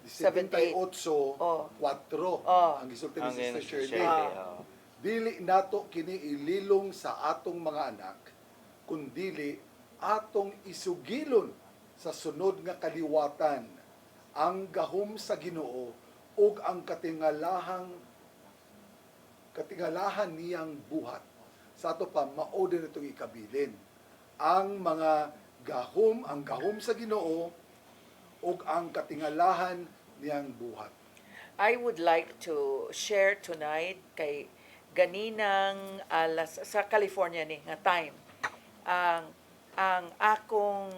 78, 4, ang gisulti ni Sister Shirley. Dili nato kini ililong sa atong mga anak, kundili atong isugilon sa sunod nga kaliwatan ang gahom sa Ginoo ug ang katingalahan niyang buhat. Sa ato pa mao din itong ikabilin. Ang gahom sa Ginoo ug ang katingalahan niyang buhat. I would like to share tonight kay ganinang alas sa California ni nga time ang akong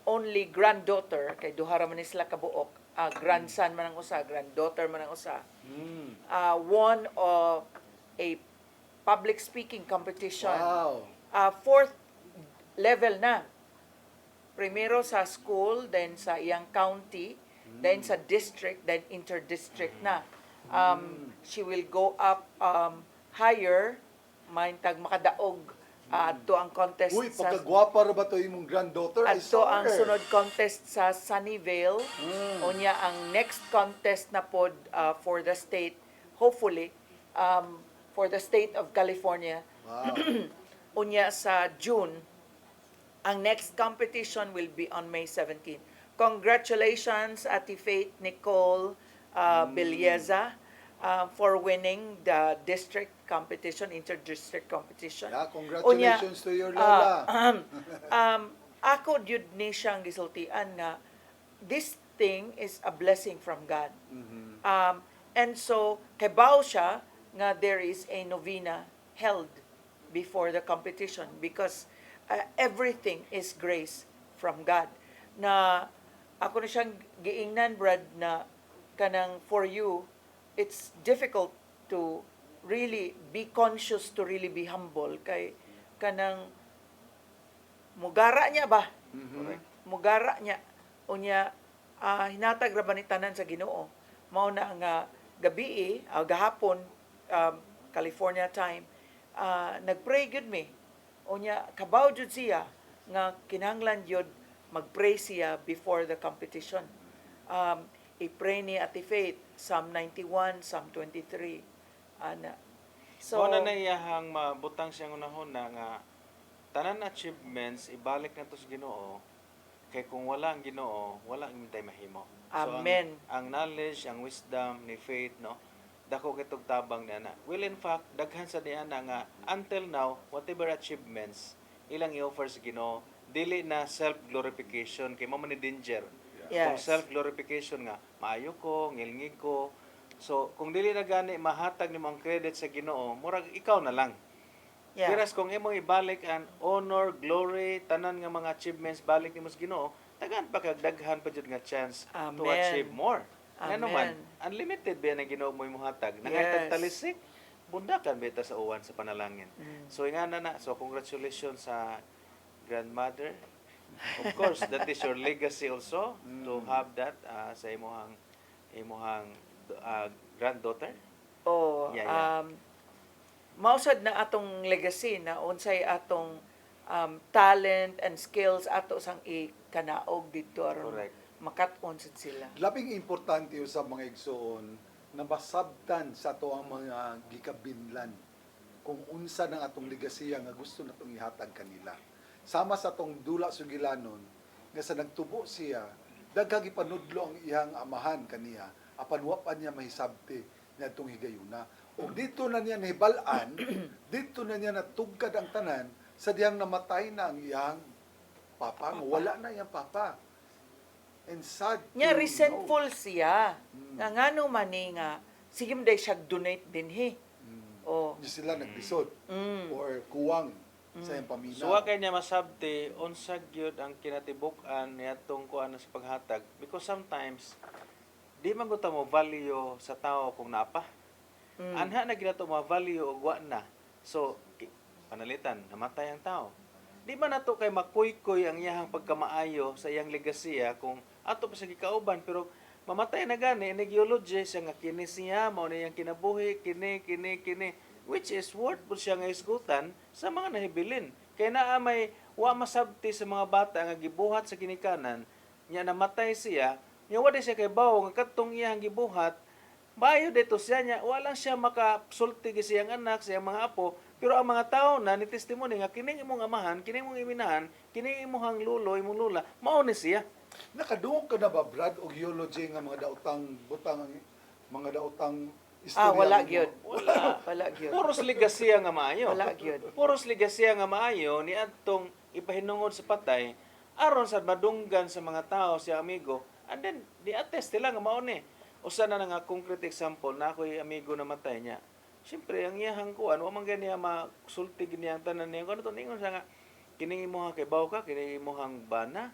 only granddaughter kay duha man ni sila kabuok, grandson man ang usa, granddaughter man ang usa, won of a public speaking competition. Wow. 4th level na. Primero sa school, then sa iyang county, then sa district, then inter-district na. She will go up higher, tag makadaog to ang contest. Uy, pagkagwapa ra ba to imong granddaughter? I Ato saw ang her. sunod contest sa Sunnyvale. Unya ang next contest na pod for the state, hopefully, for the state of California. Wow. Unya sa June. Ang next competition will be on May 17. Congratulations, Ate Faith Nicole Bilyeza, for winning the district competition, inter-district competition. Yeah, congratulations to your lola. Ako jud ni siyang gisultian nga this thing is a blessing from God. And so kabaw siya nga there is a novena held before the competition because everything is grace from God. Na ako na siyang giingnan, Brad, na kanang for you, it's difficult to really be conscious, to really be humble. Kay kanang mugara niya ba? Mugara niya. Unya, hinatag ra ba ni tanan sa Ginoo. Mao na nga gabi, gahapon, California time, nagpray gyud me. Unya, kabaw jud siya nga kinahanglan jud mag-pray siya before the competition. I-pray ni Ate Faith, Psalm 91, Psalm 23. So, Mao na iyahang mabutang siyang unahon na nga tanan achievements ibalik na to sa Ginoo. Kay kung wala ang Ginoo, wala ang hintay mahimo. Amen. So ang knowledge, ang wisdom ni Faith, no, dako kitog tabang niya na. Well, in fact, daghan sa niya na nga until now, whatever achievements ilang i-offer sa Ginoo, dili na self-glorification kay mo man ni danger. Yes. Kung self-glorification nga, maayo ko, ngilngig ko. So, kung dili na gani mahatag nimo ang credit sa Ginoo, murag ikaw na lang. Yeah. Whereas kung imo ibalik ang honor, glory, tanan nga mga achievements balik nimo sa Ginoo, daghan pa kag daghan pa jud nga chance to Amen. achieve more. Ano man, Amen. unlimited ba ang Ginoo mo imuhatag? Yes. Nangaytag talisik, bundakan beta sa uwan sa panalangin. So ingana na, so congratulations sa grandmother. Of course, that is your legacy also to have that sa imuhang granddaughter. Oh, Yeah. mausad na atong legacy na unsay atong talent and skills ato sang ikanaog dito aron Correct. makat-on sad sila. Labing importante yun sa mga igsoon na masabtan sa ato ang mga gikabinlan kung unsa ng atong legasiya nga gusto natong ihatag kanila. Sama sa atong dula sugilanon nga sa nagtubo siya, daghang ipanudlo ang iyang amahan kaniya, apan wa pa niya mahisabti niya itong higayuna. O dito na niya nahibalaan, dito na niya natugkad ang tanan, sa diyang namatay na ang iyang papa, nga wala na iyang papa. And sad to Nya know. resentful siya. Nga ngano man ni nga sige mo day siya donate din he. Oh. Di sila naglisod or kuwang sa iyang pamilya. So wa kay niya masabti unsa gyud ang kinatibuk-an niadtong kuan sa paghatag because sometimes di man gud ta mo value sa tao kung naapa. Anha na gid ato mo value og wa na. So panalitan namatay ang tao. Di man nato kay makuy-kuy ang iyahang pagkamaayo sa iyang legasiya kung ato pa sa gikauban pero mamatay na gani nag-eulogy siya nga kini siya mao na iyang kinabuhi kini which is worth po siya nga isgutan sa mga nahibilin. Kaya naa may wa masabti sa mga bata nga gibuhat sa kinikanan, nya namatay siya, nya wa di siya kay bawo nga kadtong iyang gibuhat, bayo dito siya nya wala siya makasulti gi siyang anak, siyang mga apo, pero ang mga tao na ni testimony nga kining imong amahan, kining imong iminahan, kining imong lulo, imong lula, mao ni siya. Nakadungog ka na ba, Brad, og eulogy nga mga daotang butang mga daotang istorya? Wala mo? gyud. Wala gyud. Puros legasiya nga maayo. Wala gyud. Puros legasiya nga maayo ni adtong ipahinungod sa patay aron sa madunggan sa mga tao siya amigo. And then di attest sila nga mao ni. Usa na nga concrete example na ako'y amigo na matay niya. Siyempre ang iyahang kuan wa man gani masulti gini ang tanan niya. Kuno to ningon sa nga kining imong kay baw ka, kining imong bana.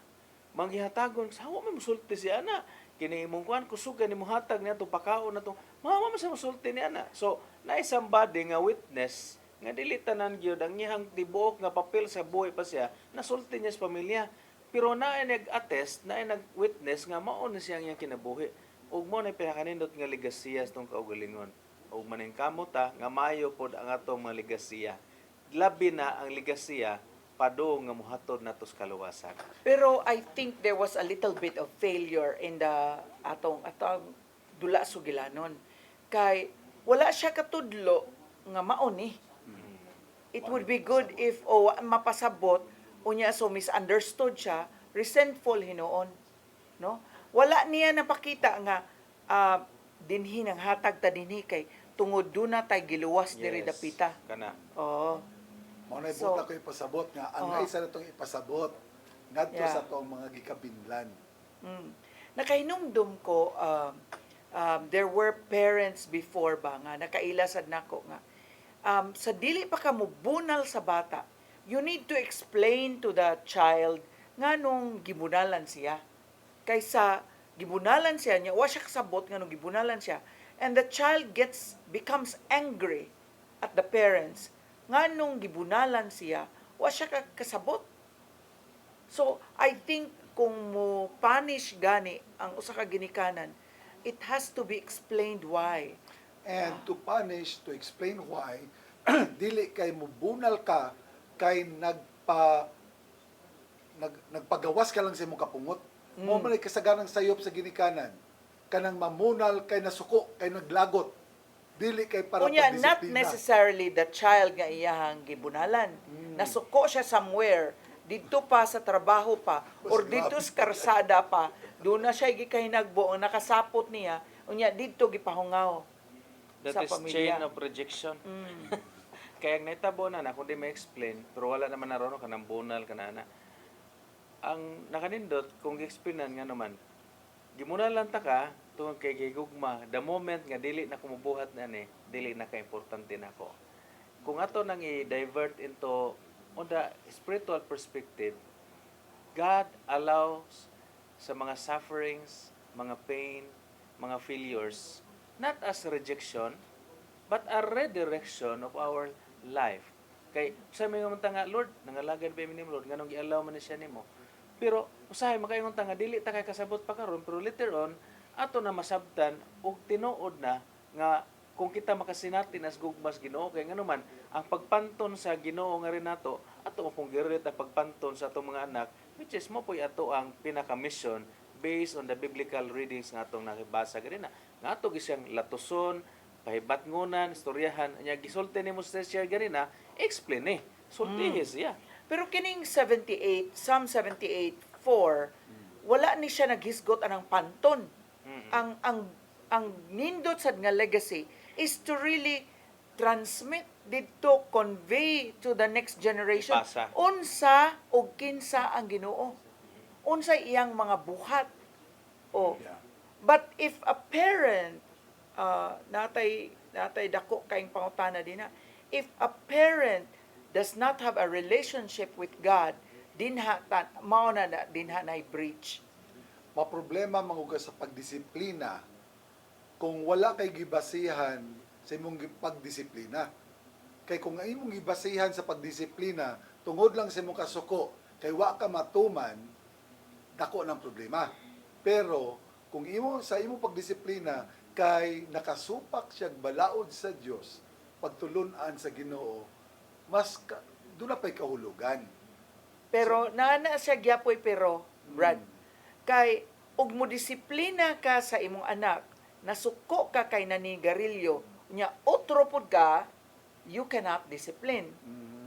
Manggihatagon sa wa may musulti siya na. Kining imong kuan kusog ni muhatag niya to pakaon na to. Mama sa musulti niya na. So na somebody nga witness nga dili tanan gyud ang iyang tibuok nga papel sa buhay pa siya nasulti niya sa pamilya. Pero naay nag-attest, naay nag-witness nga mao na siya ang iyang kinabuhi. Ug mo na pinakanindot nga legasiya sa tong kaugalingon. Ug maning kamuta nga maayo pod ang atong mga legasiya. Labi na ang legasiya pado nga muhatod nato sa kaluwasan. Pero I think there was a little bit of failure in the atong dula sugilanon. Kay wala siya katudlo nga mao ni. It would be good if mapasabot unya so misunderstood siya, resentful hinuon, no? Wala niya napakita nga dinhi nang hatag ta dinhi kay tungod duna tay giluwas diri dapita. Kana. Oo. Mao na ibuta ko ipasabot nga ang isa na itong ipasabot ngadto sa tong mga gikabinlan. Nakahinumdum ko there were parents before ba nga nakailasad nako nga sa dili pa ka mubunal sa bata, you need to explain to the child nganong gibunalan siya. Kaysa gibunalan siya nya wa siya kasabot nganong gibunalan siya, and the child becomes angry at the parents nganong gibunalan siya wa siya kasabot. So I think kung mo punish gani ang usa ka ginikanan, it has to be explained why. And to punish, to explain why, dili kay mubunal ka kay nagpagawas ka lang sa imong kapungot. Mo man kasaganang sayop sa ginikanan. Kanang mamunal kay nasuko, kay naglagot. Dili kay para Unya, pagdisiplina. not necessarily the child nga iyahang gibunalan. Nasuko siya somewhere, dito pa sa trabaho pa, or dito sa karsada pa, doon na siya gikahinagbo, ang nakasapot niya, unya dito gipahungaw. That sa is pamilya. chain of rejection. Kaya ang naitabo na kung di ma-explain, pero wala naman naroon ka ng bunal ka na. Ang nakanindot, kung gi-explainan nga naman, gimunan lang ta ka, tungkol kay gigugma, the moment nga dili na kumubuhat na ni, dili na ka-importante na ko. Kung ato nang i-divert into, on the spiritual perspective, God allows sa mga sufferings, mga pain, mga failures, not as rejection, but a redirection of our life. Kay sa mga mga nga, Lord, nangalagan pa mi ni Lord, nganong gi-allow man ni siya nimo. Pero usahay makaingon ta nga dili ta kay kasabot pa karon, pero later on ato na masabtan og tinuod na nga kung kita makasinatin as gugmas Ginoo kay ngano man ang pagpanton sa Ginoo nga rin nato ato mo pong girit ang pagpanton sa atong mga anak, which is mo po'y ato ang pinaka-mission based on the biblical readings nga atong nakibasa ganina nga ato gisang latuson, pahibatngunan, istoryahan nya gisulti nimo sa share ganina, explain sultihis siya. Pero kining 78, Psalm 78:4, wala ni siya naghisgot anang panton. Ang nindot sad nga legacy is to really transmit didto, convey to the next generation Ipasa. unsa og kinsa ang Ginoo, unsa iyang mga buhat. But if a parent natay dako kaing pangutana dinha, if a parent does not have a relationship with God, mao na dinha na breach. Maproblema manguga sa pagdisiplina kung wala kay gibasihan sa imong pagdisiplina. Kay kung ang imong gibasihan sa pagdisiplina tungod lang sa imong kasuko, kay wa ka matuman, dako ng problema. Pero kung sa imong pagdisiplina kay nakasupak siya balaod sa Dios, pagtulunan sa Ginoo, mas doon na pa'y kahulugan. Pero naana siya gyapoy pero Brad, kay ug mo disiplina ka sa imong anak, nasuko ka kay nanigarilyo, nya otro pud ka, you cannot discipline.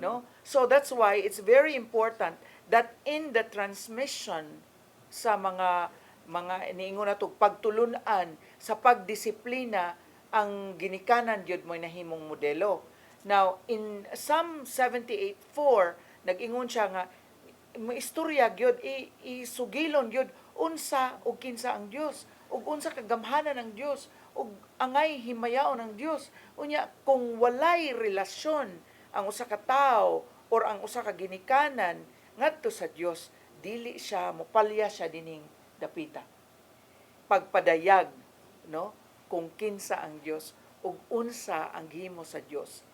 No? So that's why it's very important that in the transmission sa mga niingon nato pagtulunan sa pagdisiplina, ang ginikanan gyud mo nahimong modelo. Now, in Psalm 78:4, nag-ingon siya nga, maistorya gyud, isugilon gyud, unsa o kinsa ang Dios, ug unsa kagamhanan ng Dios, ug angay himayaon ng Dios. Unya, kung walay relasyon ang usa ka tawo or ang usa ka ginikanan ngadto sa Dios, dili siya mopalya siya dining dapita. Pagpadayag, no, kung kinsa ang Dios ug unsa ang gihimo sa Dios.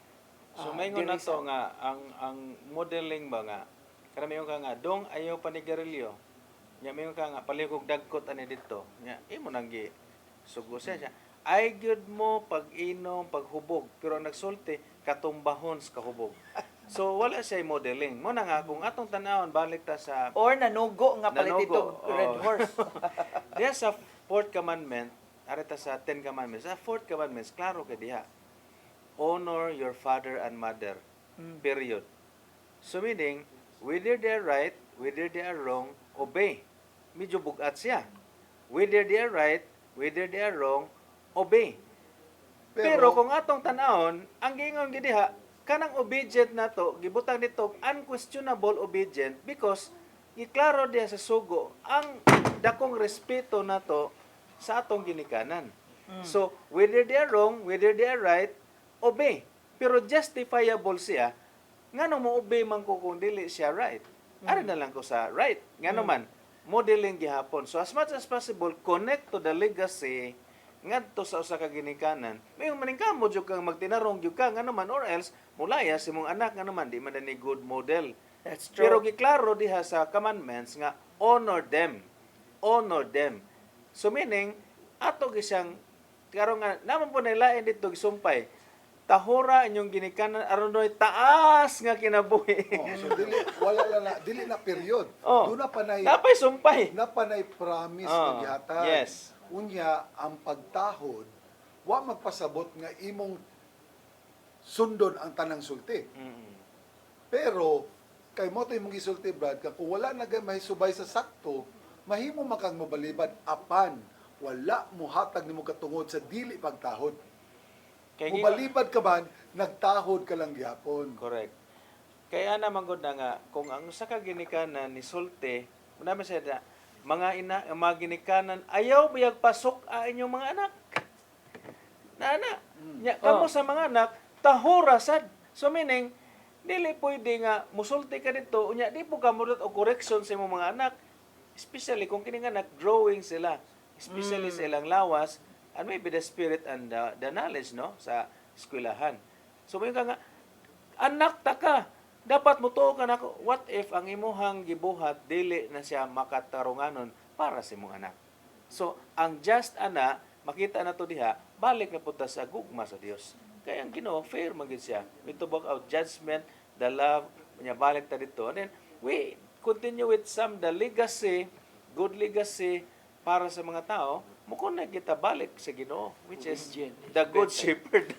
So maingon na to nga ang modeling ba nga karamihan ka nga dong ayaw panigarilyo. Nya mayon ka nga palikog dagkot ani dito. Nya imo nang gi sugo siya. Ay gyud mo pag-inom, paghubog, pero ang nagsulti katumbahon sa kahubog. So wala siya modeling. Mo na nga kung atong tan-awon balik ta sa or nanugo nga palit ito red horse. Diya sa fourth commandment, arita sa 10 commandments. Sa fourth commandments, klaro ka diha. Honor your father and mother. Period. So meaning, whether they are right, whether they are wrong, obey. Medyo bugat siya. Whether they are right, whether they are wrong, obey. Pero kung atong tanawon, ang giingon gidiha, kanang obedient nato, gibutang dito unquestionable obedient because giklaro diha sa sugo ang dakong respeto nato sa atong ginikanan. So, whether they are wrong, whether they are right, obey. Pero justifiable siya, ngano mo obey man ko kung dili siya right. Ari na lang ko sa right. Ngano man, modeling gihapon. So, as much as possible, connect to the legacy ngadto sa usa ka ginikanan. Mayong maningkamo jud kang magtinarong jud ka ngano man or else mulaya si mong anak ngano man di man ni good model. That's true. Pero giklaro diha sa commandments nga honor them. Honor them. So meaning ato gisang karon nga naman po nilain dito gisumpay. Tahura inyong ginikanan aron doy taas nga kinabuhi. So dili na period. Doon na panay napay sumpay. Napanay promise nga gihatag. Yes. Unya ang pagtahod wa magpasabot nga imong sundon ang tanang sulti. Pero kay mo to imong gisulti Brad kung wala na mahisubay sa sakto, mahimo makang mobalibad apan wala mo hatag nimo katungod sa dili pagtahod. Mubalibad ka man, nagtahod ka lang gihapon. Correct. Kaya naman gud na nga kung ang usa ka ginikanan ni sulti, unami sa mga ginikanan ayaw biyag pasok inyong mga anak. Nana, nya kamo sa mga anak tahura sad. So meaning dili pwede nga musulti ka dito unya di po ka mudot og correction sa imong mga anak. Especially kung kining anak growing sila, especially sa ilang lawas and maybe the spirit and the knowledge no sa eskwelahan. So may nga anak ta ka, dapat mo tuo ka nako. What if ang imuhang gibuhat dili na siya makatarunganon para sa imong anak? So ang just ana makita na to diha, balik na punta sa gugma sa Dios. Kaya ang Ginoo fair man gid siya. We talk out judgment, the love, nya balik ta dito. And then we continue with the legacy, good legacy para sa mga tao. Mukon na kita balik sa Ginoo, which is Obedient is the good better. shepherd.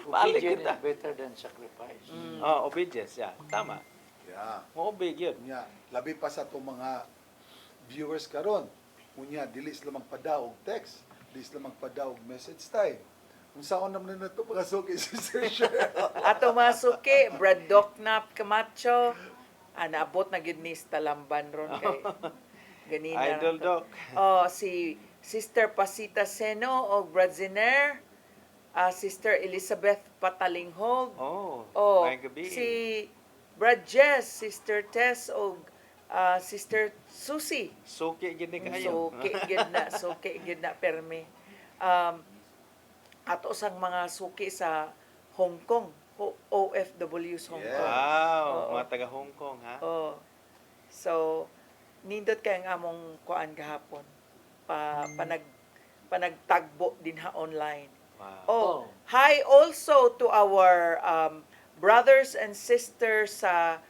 Balik Obedience kita. is better than sacrifice. Obedience, yeah. Tama. Yeah. Mo-obey yun. Unya, labi pa sa itong mga viewers karon. Unya, dili sila magpadaog text, dili sila magpadaog message time. Kung saan naman na ito pagkasuki si Sir Cheryl. Ato masuki, Brad Docnap Camacho, naabot na gid ni Talamban ron kay ganina. Idol Doc. Si Sister Pasita Seno o Brad Ziner, Sister Elizabeth Patalinghog. May gabi. Si Brad Jess, Sister Tess o Sister Susie. Suki gid ni kayo. Suki gid na permi. Ato sang mga suki sa Hong Kong, OFWs Hong Kong. Wow, mga taga Hong Kong, ha? So, nindot kay ang among kuan gahapon. Panagtagbo din ha online. Wow. Hi also to our brothers and sisters sa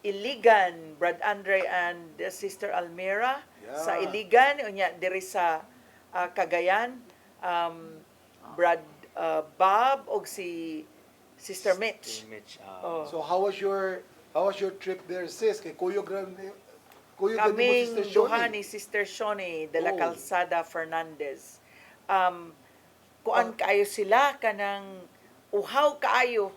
Iligan, Brad Andre and Sister Almira. Sa Iligan, unya diri sa Cagayan, Brad Bob og si Sister Mitch. So how was your trip there, sis? Kay Kuyo Kaming duha ni Sister Shoni de la Calzada Fernandez. Kuan kaayo sila kanang uhaw kaayo.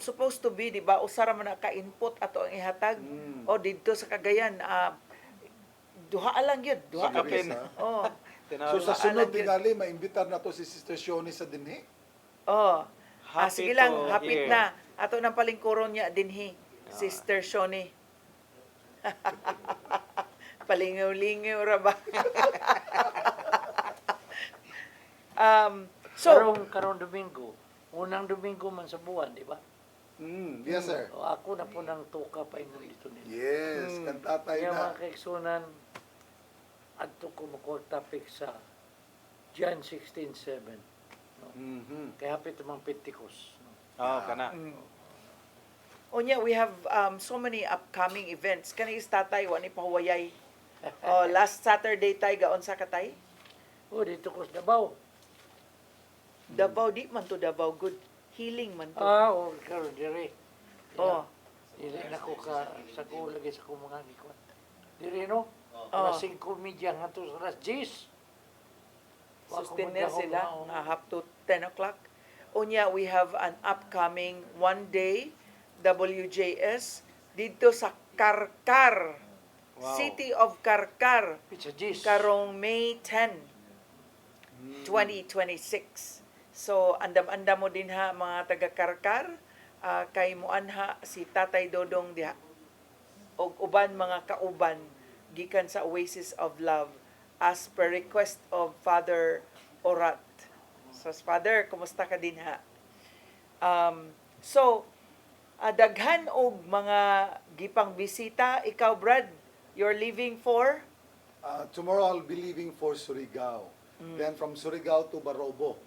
Supposed to be, di ba, usara man ka input ato ang ihatag o didto sa Cagayan. Duha lang yun. Duha Sa kapin. So sa sunod tingali, maimbitar na to si Sister Shoni sa dinhi? Sige lang, hapit na. Ato nang palingkuron niya dinhi, Sister Shoni. Palingaw-lingaw ra ba? Karong Domingo, unang Domingo man sa buwan, di ba? Yes, sir. Ako na po nang tuka pa ingon dito nila. Yes, kantatay Kaya na. mga kaiksunan, adto ko mo topic sa John 16:7. No? Kaya hapit mga Pentecost. No? Kana. Unya, we have so many upcoming events. Kani is tatay, wani pahuwayay. Last Saturday tay gaon sa katay? Dito ko sa Davao. Davao, di man to Davao. Good. Healing man to. Karon dire. Dili na ko sa ko lagi sa ko mga gikuan. Dire no? Alas 5 media hangtod sa alas 10. Sustainer sila half to 10 o'clock. Unya, we have an upcoming one-day WJS dito sa Karkar. Wow. City of Karkar. Karong May 10, 2026. So, andam-andam mo din ha mga taga-Karkar. Kay muanha si Tatay Dodong diha. Og uban mga kauban gikan sa Oasis of Love as per request of Father Orat. So, Father, kumusta ka din ha? Daghan og mga gipang bisita. Ikaw, Brad, you're leaving for? Tomorrow I'll be leaving for Surigao. Then from Surigao to Barobo.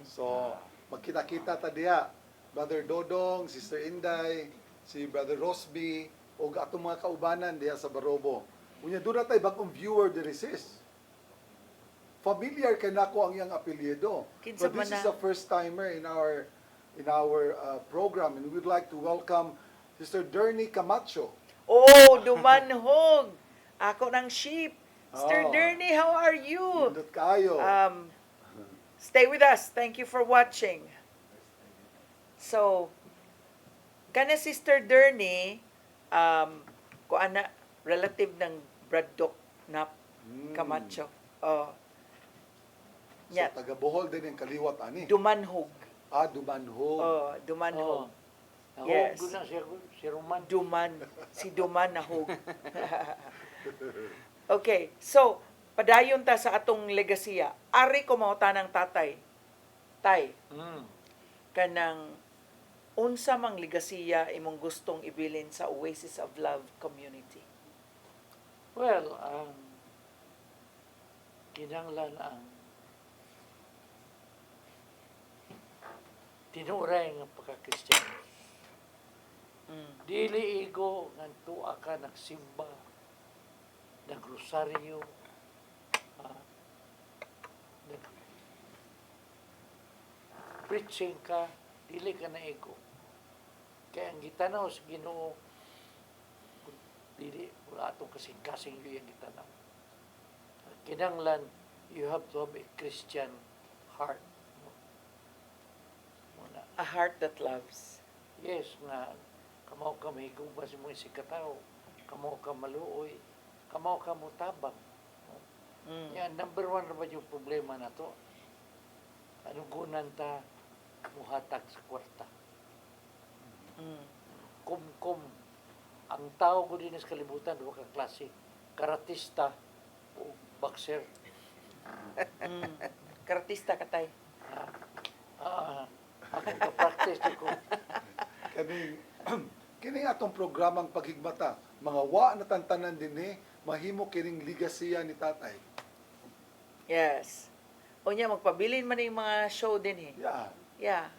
So, magkita-kita ta diha. Brother Dodong, Sister Inday, si Brother Rosby, o atong mga kaubanan diha sa Barobo. Unya doon na tayo bagong viewer diri sis. Familiar kay nako ang iyang apelyido. But this is a first timer in our program, and we'd like to welcome Sister Derny Camacho. Dumanhog. Ako ng sheep. Sister Derny, how are you? Nindot kayo. Stay with us. Thank you for watching. So, kana Sister Derny, kuana relative ng Brad Docnap Camacho. So, taga Bohol din yung kaliwat ani. Dumanhog. Dumanhog. Dumanhog. Yes. Si Roman. Si Duman nahog. Okay, so padayon ta sa atong legasiya. Ari ko mao tanang tatay. Tay, kanang unsa mang legasiya imong gustong ibilin sa Oasis of Love community? Well, kinanglan ang tinuray nga pagka-Kristiyano. Dili igo nga tuwa ka nagsimba, nagrosaryo, preaching ka, dili ka na ego. Kaya ang gitanaw sa Ginoo, dili wala atong kasing-kasing yung gitanaw. Kinanglan, you have to have a Christian heart. Muna. A heart that loves. Yes, nga kamaw ka mahigugma sa mga sikataw, kamaw ka maluoy, kamaw ka mutabang. Yan, number one naman yung problema na to. Anong gunan ta muhatag sa kwarta? Kum-kum. Ang tao ko din sa kalibutan, duwa ka klase. Karatista o boxer. Karatista ka tay. Ako ka-practice ko. Kini atong programang paghigmata, mga wa na tantanan din mahimo kining ligasiya ni tatay. Yes. O niya, magpabilin man yung mga show din Yeah. Yeah.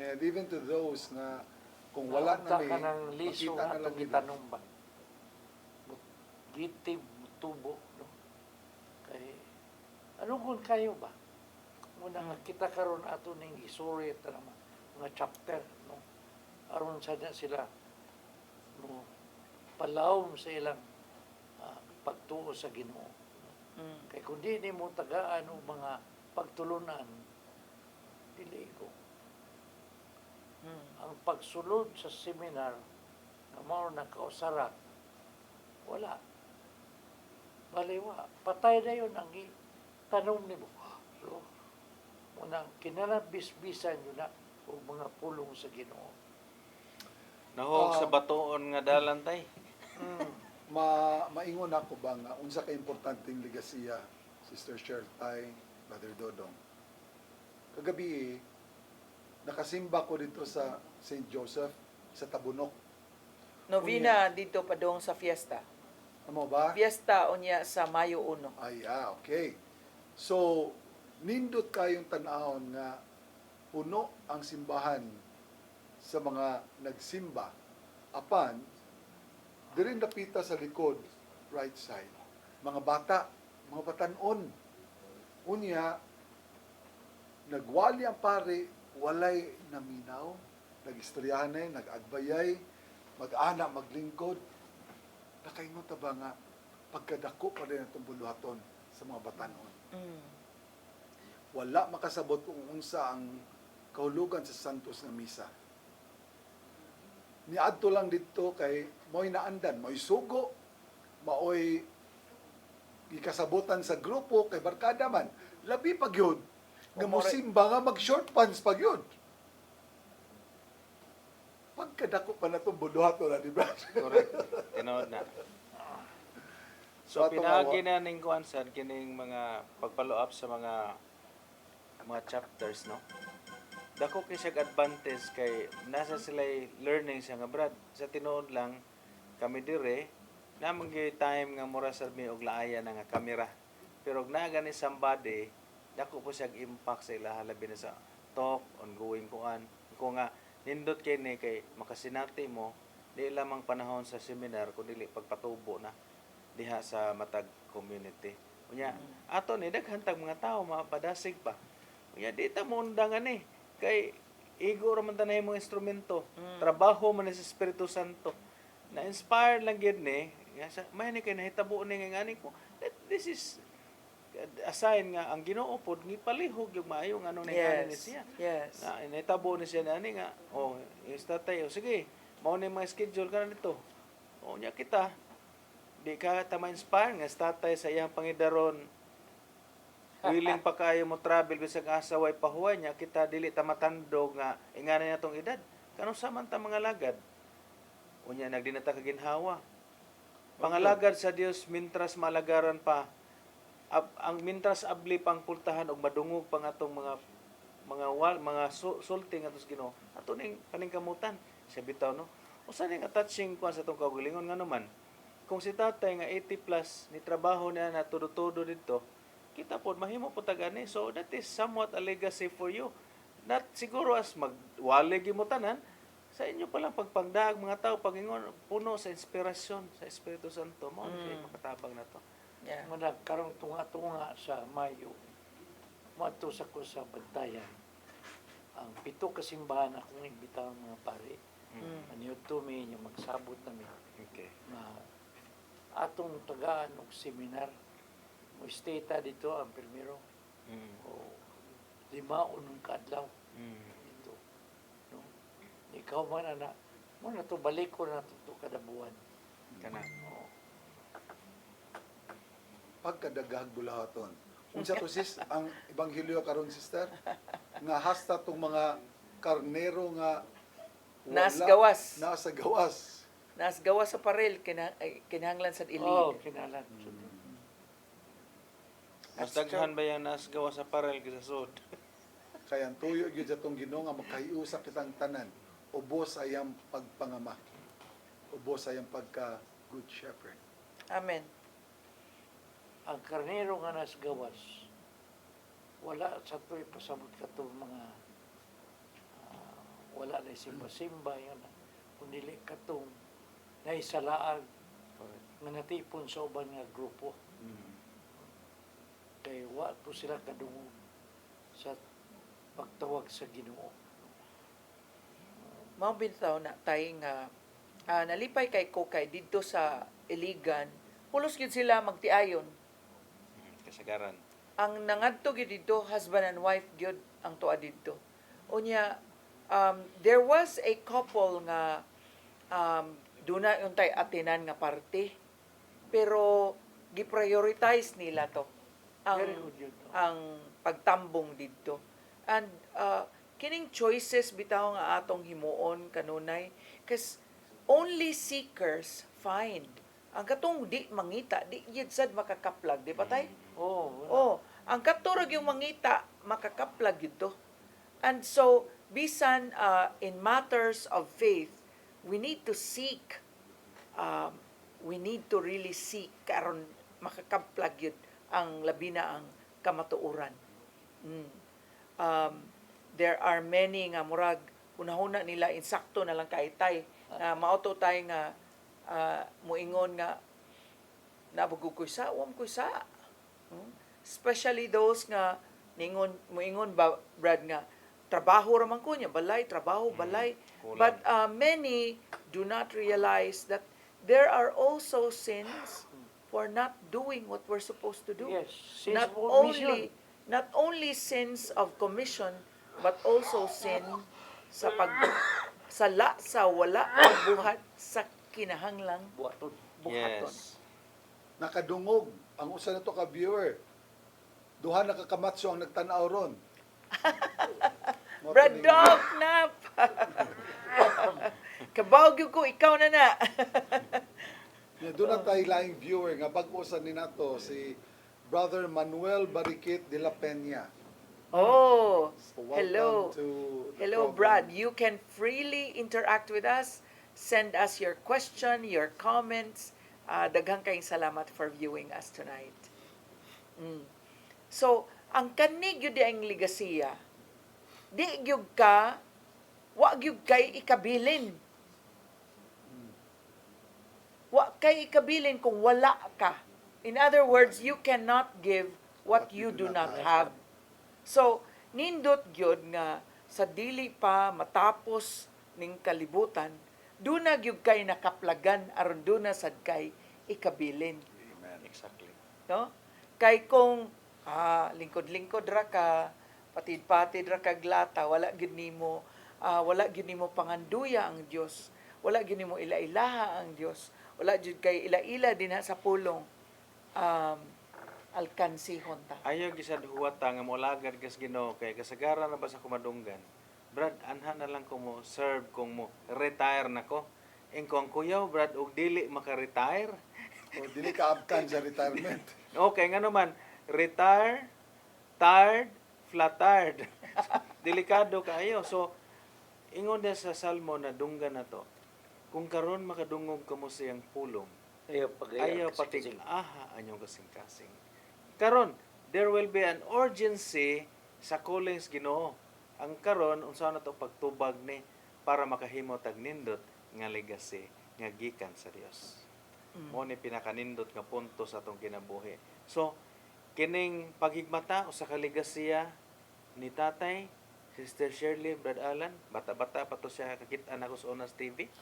And even to those na kung wala na ka ng liso makita nga na lang itong nila. itanong ba? Gitib, tubo. No? Kay, ano kung kayo ba? Muna nga kita karon ato ning isuri ito naman, mga chapter. No? Aron sa sila no, palawom sa ilang pagtuo sa Ginoo. Kaya kung di mo tagaan o mga pagtulunan, dili ko. Ang pagsulod sa seminar na mao na kausara, wala. Baliwa. Patay na yun ang tanong ni mo. So, muna, kinalabis-bisan yun na o mga pulong sa Ginoo. Nahog sa batuon nga dalan tay. Maingon ako ba nga unsa ka importanteng ligasiya, Sister Cheryl, tay, Brother Dodong. Kagabi nakasimba ko dito sa St. Joseph sa Tabunok. Novena dito pa doon sa fiesta. Ano ba? Fiesta unya sa Mayo 1. Okay. So, nindot kayong tan-awon nga puno ang simbahan sa mga nagsimba. Apan, dirin napita sa likod, right side. Mga bata, mga batanon. Unya, nagwali ang pare, walay naminaw, nag-istoryahanay, nag-agbayay, mag-ana, maglingkod. Nakaingon ta ba nga, pagkadako pa rin itong buluhaton sa mga batanon. Wala makasabot kung unsa ang kahulugan sa Santos nga misa. Niadto lang dito kay mo'y naandan, mo'y sugo, maoy ikasabutan sa grupo kay barkada man. Labi pag yun, nga musimba nga mag-short pants pag yun. Pagkadako pa na itong buluhato na, di ba? Correct. Tinood na. So, pinagi na ning kuansan kining mga pag-follow up sa mga chapters, no? Dako kay siya advantage kay nasa sila learning siya nga brad. Sa tinuod lang, kami dire, namang time nga mura sa mi og laaya na nga kamera. Pero og naga ni somebody, dako po siya impact sa ila labi na sa talk, ongoing kuan. Kung nga, nindot kay ni kay makasinati mo, di lamang panahon sa seminar, kundi pagpatubo na diha sa matag community. Unya, ato ni daghantag mga tao mapadasig pa. Unya, di ta mo undangan kay igo ra man tanay mo instrumento. Trabaho man ni sa Espiritu Santo. Na-inspire lang gid ni, may ni kay nahitabo ni nga ngani ko. This is assign nga ang Ginoo pod ni palihog yung maayo nga ano ni siya. Yes. Na nahitabo ni siya nani nga, tatay, sige, mao ni mga schedule kana nito. Nya kita di ka ta ma-inspire nga tatay sa iyang pangidaron. Willing pa kayo mo travel bisag asa way pahuway niya kita dili ta matandog nga ingana niya tong edad. Kanang saman ta mga lagad. Unya nagdinata ka ginhawa. Pangalagad sa Dios mintras malagaran pa. Ang mintras abli pang pultahan og madungog pang atong mga sulti nga tos Ginoo. Ato ning paningkamutan sa bitaw no. Usa ning attaching kuan sa atong kaugalingon nga naman. Kung si tatay nga 80 plus ni trabaho niya na todo-todo dito, kita pod mahimo po tagani. So that is somewhat a legacy for you. Not siguro as magwali mo tanan, sa inyo palang pagpangdaag mga tao pagingon puno sa inspirasyon sa Espiritu Santo mo siya makatabang na to. Yeah. Mo nagkarong tunga-tunga sa Mayo. Moadto sa ko sa Bantayan. Ang 7 ka simbahan akong imbitang mga pare. Anyo to mi yung magsabot nami. Okay. Na atong tagaan og seminar mo stay ta dito ang primero. O 5 unong kadlaw. Dito. No? Ikaw man ana mo na to balik ko na to kada buwan. Kana. Oo. Pagkadagag bulahaton. Unsa to sis ang ebanghelyo karon sister nga hasta tong mga karnero nga nasa gawas sa parel kinahanglan sa ilid. Oh, kinahanglan. Mas daghan ba yan nas gawa sa parel kaysa sud? Kaya ang tuyo gyud sa tong Ginoo nga makahiusa kitang tanan. Ubos ayang pagpangama. Ubos ayang pagka good shepherd. Amen. Ang karnero nga nas gawas, wala sa to'y pasabot ka to mga wala na simba-simba yan. Kunili ka tong naisalaag nga natipon sa ubang nga grupo. Kaya wa to sila kadungog sa pagtawag sa Ginoo. Mao bitaw na tay nga nalipay kay Kokay didto sa Iligan, pulos gyud sila magtiayon. Kasagaran. Ang nangadto gyud didto husband and wife gyud ang tuwa didto. Unya there was a couple nga duna untay atinan nga parte pero gi-prioritize nila to ang pagtambong didto. And kining choices bitaw nga atong himuon kanunay kasi only seekers find. Ang katong di mangita, di yun sad makakaplag, di ba tay? Ang katurog yung mangita, makakaplag yun to. And so, bisan in matters of faith, we need to seek, we need to really seek karon makakaplag yun ang labi na ang kamatuuran. There are many nga murag, unahuna nila, insakto na lang kaitay, na mauto tayo nga, muingon nga nabagog ko sa especially those nga muingon ba Brad nga trabaho raman ko niya balay but many do not realize that there are also sins for not doing what we're supposed to do. Yes, not only sins of commission but also sin sa sala sa wala buhat sa kinahanglang buhaton. Yes. Nakadungog ang usa nato ka viewer. Duha nakakamatso ang nagtan-aw ron. Brad Dog na. Kabawag ko ikaw na. Doon na tayo laing viewer nga bag-usan ni nato si Brother Manuel Barikit de la Peña. Oh, So hello. welcome to the Hello, program. Brad. You can freely interact with us. Send us your question, your comments. Daghang kayong salamat for viewing us tonight. So, ang kanig yun di ang ligasiya, di gyud ka, wa gyud kay ikabilin. Wa kay ikabilin kung wala ka. In other words, you cannot give what you do not have. So, nindot gyud nga sa dili pa matapos ning kalibutan, duna gyud kay nakaplagan aron duna sad kay ikabilin. Amen. Exactly. No? Kay kung lingkod-lingkod ra ka, patid-patid ra ka glata, wala gyud nimo panganduya ang Dios. Wala gyud nimo ila-ilaha ang Dios. Wala gyud kay ila-ila dinha sa pulong alkansihon ta. Ayaw gisad huwata nga molagad kas Ginoo kay kasagaran na ba sa kumadunggan. Brad, anha na lang ko mo serve kung mo retire na ko. Ing kung kuyaw, Brad, og dili maka-retire. O dili ka abtan sa retirement. Okay, nga naman, retire, tired, flattered. Delikado kayo. So, ingon na sa Salmo na dunggan na to, kung karon makadungog ka mo siyang pulong, ayaw pati aha anyong kasing-kasing. Karon, there will be an urgency sa callings Ginoo. Ang karon unsa na to pagtubag ni para makahimo tag nindot nga legacy nga gikan sa Dios. Mo ni pinakanindot nga punto sa atong kinabuhi. So, kining paghigmata o sa kaligasiya ni tatay, Sister Shirley, Brad Alan, bata-bata pa to siya kakita na ko sa Onas TV.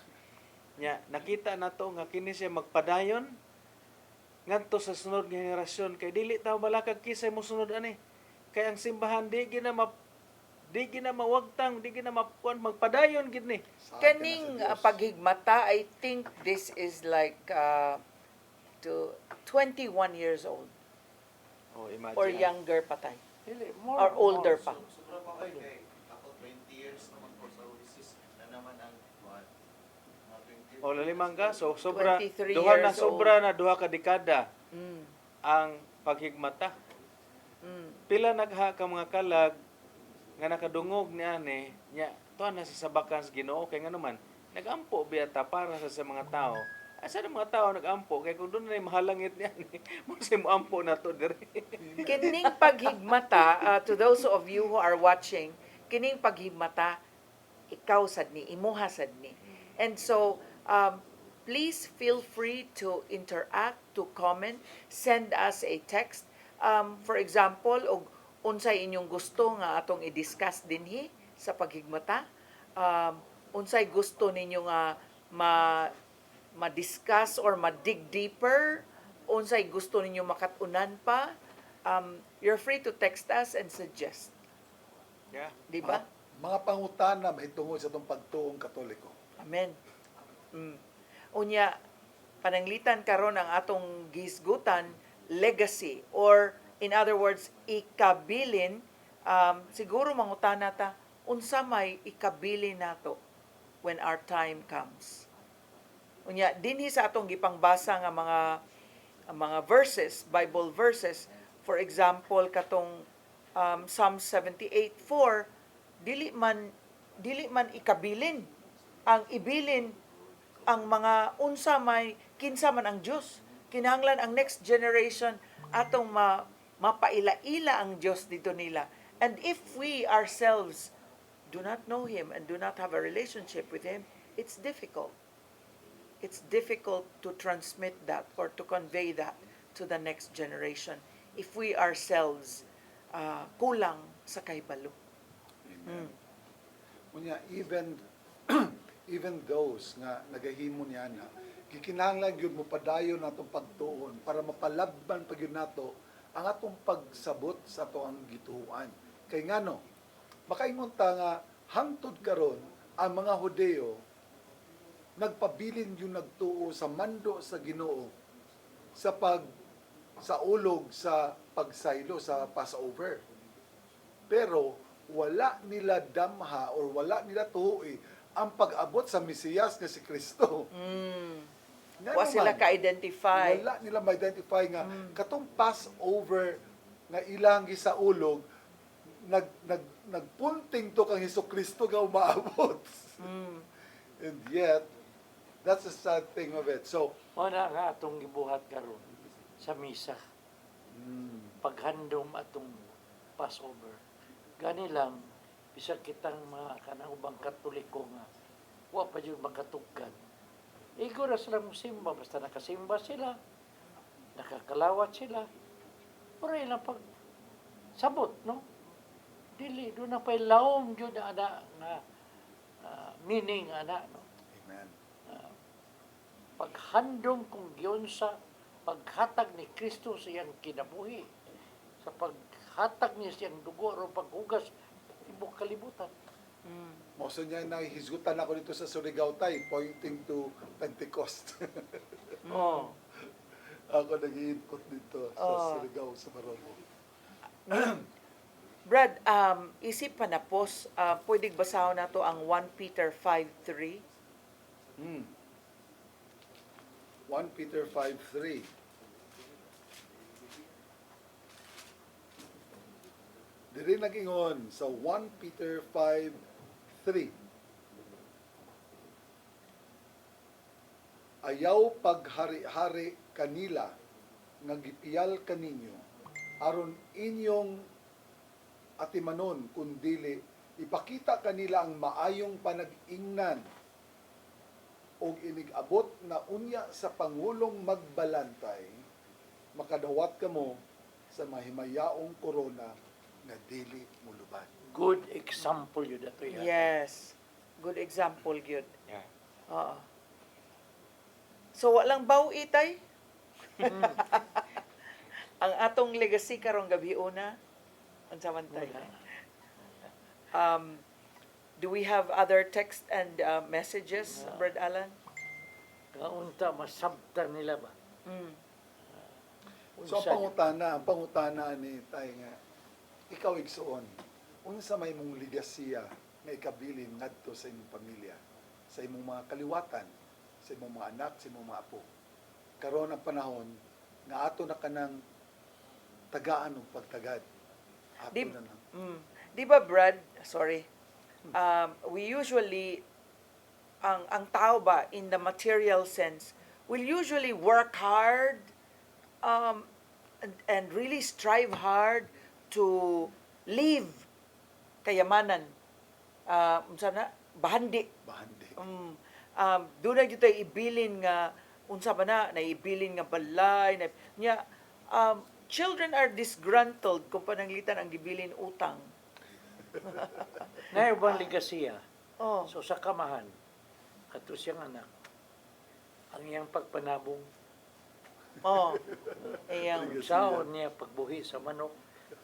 Nya, nakita na to nga kini siya magpadayon ngadto sa sunod nga henerasyon kay dili taw balakag kisay mo sunod ani. Kay ang simbahan di gina mawagtang, di gina mapuan magpadayon gid ni. Kaning paghigmata, I think this is like to 21 years old. Oh, imagine. Or younger pa tayo. Dili, Or older pa. Sobra pa kay ako 20 years naman po sa Oasis na naman ang mga 20 years. O lalimang ka, so sobra 23 duha na years sobra old. na duha ka dekada ang paghigmata. Pila nagha ka mga kalag nga nakadungog ni ani nya tuwa na sa sabakan sa Ginoo kay nga naman nagampo biyata para sa mga tao. Asa na mga tao nagampo kay kung doon na mahalangit niya ni mo sa mo ampo na to diri. Kining paghigmata, to those of you who are watching, kining paghigmata, ikaw sad ni, imuha sad ni. And so, please feel free to interact, to comment, send us a text. For example, og unsay inyong gusto nga atong i-discuss dinhi sa paghigmata. Unsay gusto ninyo nga ma-discuss or ma-dig deeper, unsay gusto ninyo makatunan pa, you're free to text us and suggest. Yeah. Di ba? Mga pangutana mahitungod sa itong pagtuong Katoliko. Amen. Unya, pananglitan karon ang atong gisgutan, legacy, or in other words, ikabilin, siguro mangutana ta, unsa may ikabilin nato when our time comes. Unya, dinhi sa atong gipangbasa nga mga verses, Bible verses, for example, katong Psalm 78:4, dili man ikabilin ang ibilin ang mga unsa may kinsa man ang Dios. Kinahanglan ang next generation atong mapaila-ila ang Dios dito nila. And if we ourselves do not know Him and do not have a relationship with Him, it's difficult. It's difficult to transmit that or to convey that to the next generation if we ourselves kulang sa kahibalo. Unya, even those nga nagahimo niya na, gikinahanglan gyud mo padayon natong pagtuon para mapalabban pa gyud nato ang atong pagsabot sa ato ang gituan. Kay ngano, makaingon ta nga hangtod karon ang mga Hudeo nagpabilin yung nagtuo sa mando sa Ginoo sa ulog sa pagsaylo sa Passover. Pero wala nila damha or wala nila tuhoy ang pag-abot sa Mesiyas nga si Kristo. Wa sila ka-identify. Wala nila ma-identify nga katong Passover nga ilang gisaulog nagpunting to kang Hesukristo nga umaabot. And yet that's the sad thing of it. So Una nga atong gibuhat karon sa misa. Paghandom atong Passover. Gani lang bisag kitang mga kanang ubang Katoliko nga wa pa jud makatugkan. Igo na sila musimba basta nakasimba sila. Nakakalawat sila. Pero ilang pag sabot, no? Dili do na pay laom jud ana nga meaning ana, no? Amen. Paghandom kung giyon sa paghatag ni Kristo sa iyang kinabuhi, sa paghatag niya sa iyang dugo o paghugas tibok kalibutan. Moso niya nahihisgutan ako dito sa Surigao Tay, pointing to Pentecost. Ako nag-i-input dito sa Surigao, sa Marogo. Brad, isip pa na pos, pwedeng basahon na to ang 1 Peter 5:3. 1 Peter 5:3. Diri nagingon sa 1 Peter 5:3. Ayaw paghari-hari kanila nga gipiyal kaninyo aron inyong atimanon kundili ipakita kanila ang maayong panag-ingnan og inigabot na unya sa pangulong magbalantay makadawat kamo sa mahimayaong korona nga dili muluban. Good example yun ato yan. Yes. Good example, gyud. Yeah. Oo. So, walang baw itay? Ang atong legacy karong gabi una, ang samantay. Do we have other text and messages, Brad Alan? Kaunta, masabtan nila ba? So ang pangutana ni tay nga ikaw igsuon unsa may mong ligasiya nga ikabilin ngadto sa imong pamilya, sa imong mga kaliwatan, sa imong mga anak, sa imong mga apo. Karon ang panahon nga ato na kanang tagaan og pagtagad. Ato na lang. Di ba, Brad? Sorry. We usually ang tao ba in the material sense will usually work hard and really strive hard to live kayamanan. Unsa na? Bahandi. Doon na dito ibilin nga unsa ba na naibilin nga balay nya children are disgruntled kung pananglitan ang gibilin utang. Na ubang ligasiya. Oh. So sa kamahan, kato siyang anak, ang iyang pagpanabong, Iyang saon niya pagbuhi sa manok,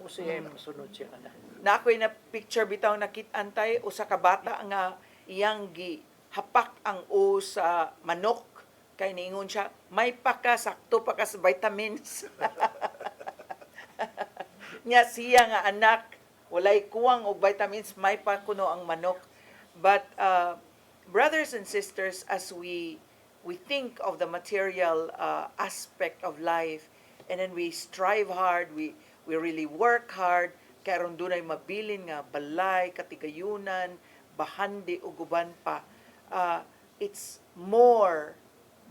o siya masunod siyang anak. na ako'y na picture bitaw nakit-an tay usa ka bata nga iyang gi hapak ang o sa manok kay niingon siya may paka sakto pa ka sa vitamins. Nya siya nga anak walay kuwang og vitamins may pa kuno ang manok. But brothers and sisters, as we think of the material aspect of life, and then we strive hard, we really work hard, karon dunay mabilin nga balay, katigayunan, bahandi ug uban pa. It's more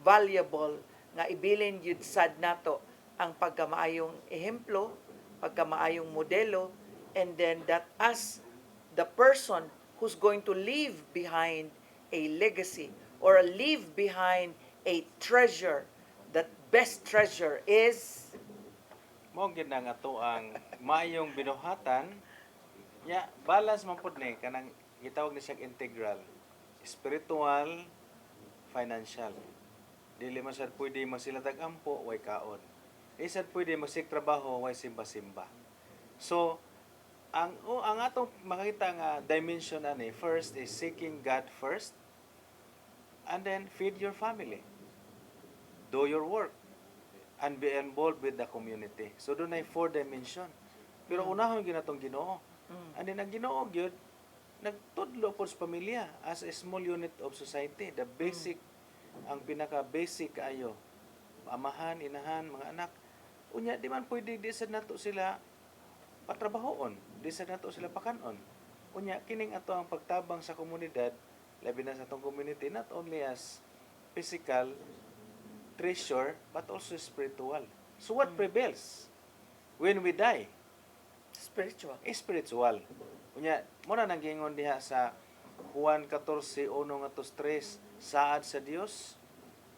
valuable nga ibilin yun sad nato ang pagkamaayong ehemplo, pagkamaayong modelo, and then that as the person who's going to leave behind a legacy or leave behind a treasure, that best treasure is Mo gid na nga to ang maayong binuhatan nya balance man pud ni kanang gitawag ni siyang integral, spiritual, financial. Dili man sad pwede masilatag ampo way kaon. Di sad pwede masik trabaho way simba-simba. So ang atong makita nga dimension ani first is seeking God first, and then feed your family, do your work, and be involved with the community. So doon ay 4 dimension. Pero unahon ginatong Ginoo. And then ang Ginoo gyud nagtudlo pod sa pamilya as a small unit of society. The basic ang pinaka basic ayo amahan, inahan, mga anak. Unya di man pwede di sad nato sila patrabahoon, di sad nato sila pakanon. Unya kining ato ang pagtabang sa komunidad, labi na sa atong community, not only as physical treasure but also spiritual. So what prevails when we die? spiritual. Spiritual. Unya mo na nanggingon diha sa Juan 14:1-3, saad sa Dios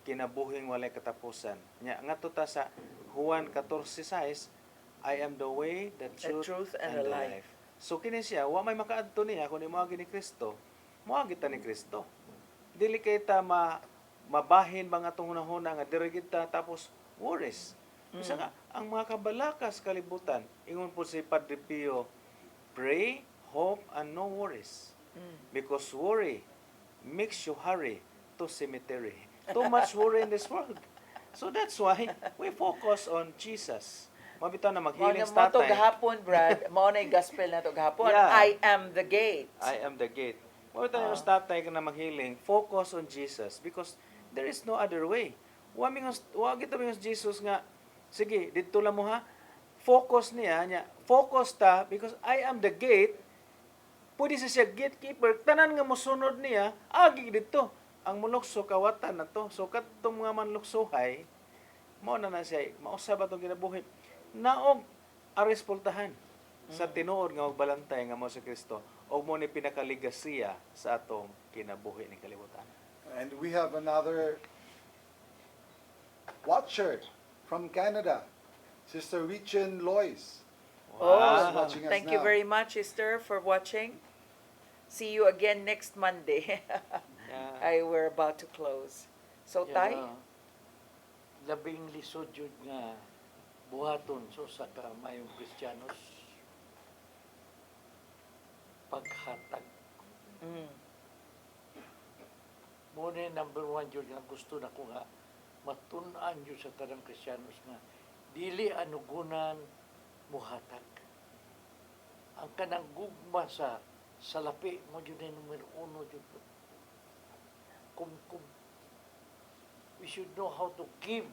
kinabuhing walay katapusan. Nya ngadto ta sa Juan 14:6, I am the way, the truth and the life. So kini siya wa may makaadto niya kun moagi ni Kristo. Moagi ta ni Kristo. Dili kay ta mabahin ba nga itong hunahuna nga dirigid ta tapos worries. Bisa nga, ang mga kabalakas kalibutan, ingon po si Padre Pio, pray, hope, and no worries. Because worry makes you hurry to cemetery. Too much worry in this world. So that's why we focus on Jesus. Mabitaw na mag-healing sa Mo to tatay. gahapon, Brad. Mao na yung gospel na to gahapon. Yeah. I am the gate. I am the gate. Mabitaw na sa tatay ka na mag-healing. Focus on Jesus because there is no other way. Wa kita mingos Jesus nga sige, dito lang mo ha. Focus niya. Focus ta because I am the gate. Pwede siya gatekeeper. Tanan nga mosunod niya, agi dito. Ang mulukso kawatan na to. So katong mga manluksohay, mao na siya, mausab atong kinabuhi. Naog areспулtahan sa tinuod nga magbalantay nga mo si Kristo og mo ni pinakaligasiya sa atong kinabuhi ning kalibutan. And we have another watcher from Canada, Sister Richen Lois. Oh, watching us thank you now. very much, sister, for watching. See you again next Monday. We're about to close. So, Tay? Labing lisod yun nga buhaton so sa kamayong Kristiyanos paghatag. Muna number 1 yun nga gusto na ko nga matun-an yun sa tanang Kristiyanos nga dili anugunan muhatag. Ang kanang gugma sa salapi mo yun ay numero 1 yun. We should know how to give.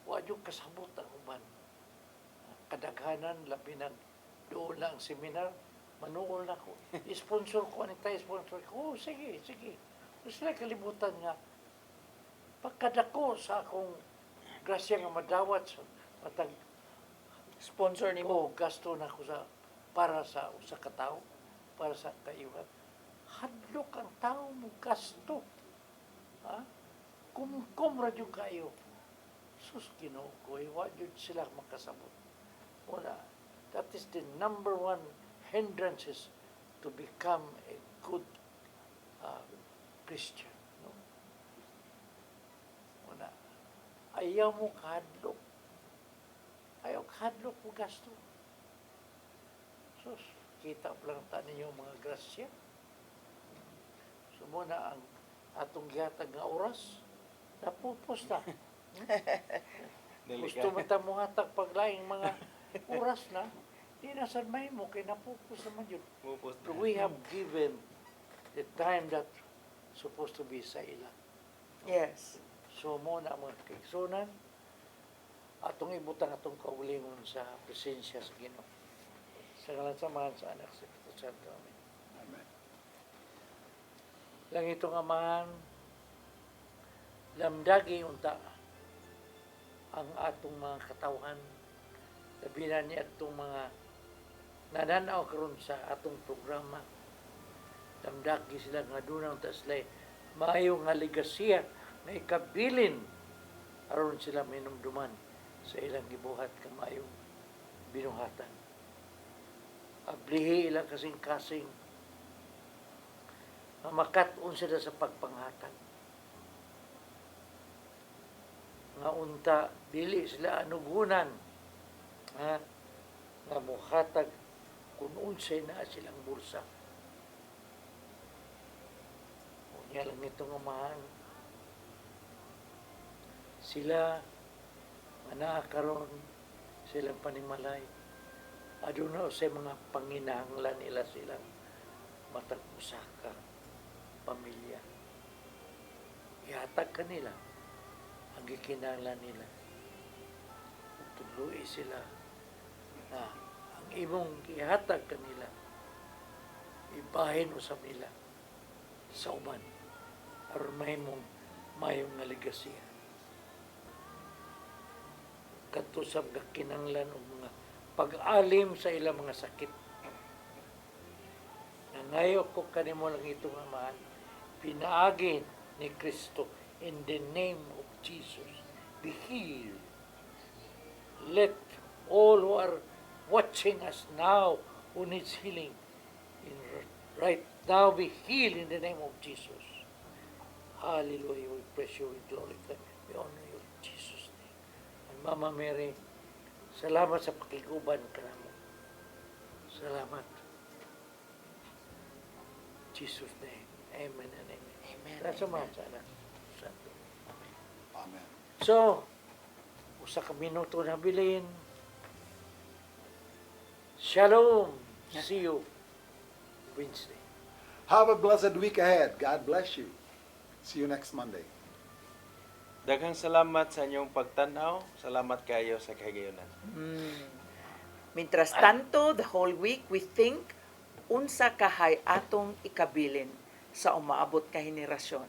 Wa yung kasabot ang uban. Kadaghanan, labi ng doon lang seminar, manuol na ko. I-sponsor ko, anita i-sponsor ko. Oh, sige. Gusto na kalibutan nga. Pagkadako sa akong grasya nga madawat sa matag sponsor ni mo. Gasto na ko para sa katao, para sa kayuhan. Hadlok ang tao mo gasto. Ha? Kumrad yung kayo. Sus, Ginoo ko, wa yun sila makasabot. Una, that is the number 1 hindrances to become a good Christian. No? Una, ayaw mo kahadlok. Ayaw kahadlok mo gasto. Sus, kita pa lang ta ninyo mga grasya. So muna ang atong gihatag nga oras, napupos na. Gusto mo ta mo hatag paglaing mga oras na, di na sad may mo, kay napupos naman yun. We have given the time that supposed to be sa ila. Yes. So muna mga kaigsunan, atong ibutang atong kaulingon sa presensya sa Ginoo. Sa ngalan samahan sa anak sa Espiritu Santo. Amen. Amen. Lang itong amahan, lamdagi unta ang atong mga katawhan, labinan niya atong mga nananaw karon sa atong programa. Lamdagi sila nga dunang taslay maayo nga ligasiya nga ikabilin aron sila minumduman sa ilang gibuhat ka maayong binuhatan. Ablihi ilang kasing-kasing makat-on sila sa pagpanghatag. Nga unta, dili sila anugunan nga muhatag kung unsay na silang bulsa. Unya lang itong amahan. Sila nga naakaroon silang panimalay. Aduna sa mga panginahanglan nila silang matag usa ka pamilya. Ihatag kanila ang gikinahanglan nila. Tuluy sila na ang imong ihatag kanila ibahin usab nila sa uban aron mahimong mayong nga ligasiya. Kadto sa kinahanglan og mga pag-alim sa ilang mga sakit. Nangayo ko kanimo lang itong amahan, pinaagi ni Kristo in the name of Jesus, be healed. Let all who are watching us now who needs healing right now be healed in the name of Jesus. Hallelujah. We praise you, we glorify, we honor you in Jesus' name. And Mama Mary, salamat sa pakiguban ka naman. Salamat. Jesus' name. Amen and amen. Amen. Nasamahan sa anak. Santo. Amen. So, usa ka minuto na bilin. Shalom. See you Wednesday. Have a blessed week ahead. God bless you. See you next Monday. Daghang salamat sa inyong pagtanaw. Salamat kayo sa kahigayonan. Mientras tanto, the whole week we think unsa kahay atong ikabilin sa umaabot ka henerasyon.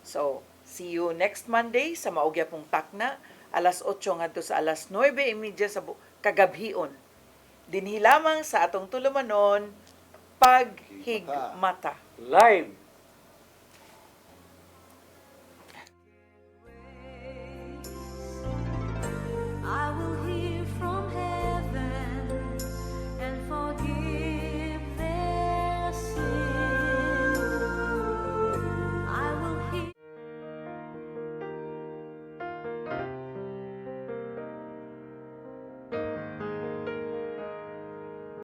So, see you next Monday sa maugya pong takna, alas 8 ngadto sa alas 9:30 sa kagabhion. Dinhi lamang sa atong tulumanon, paghigmata. Live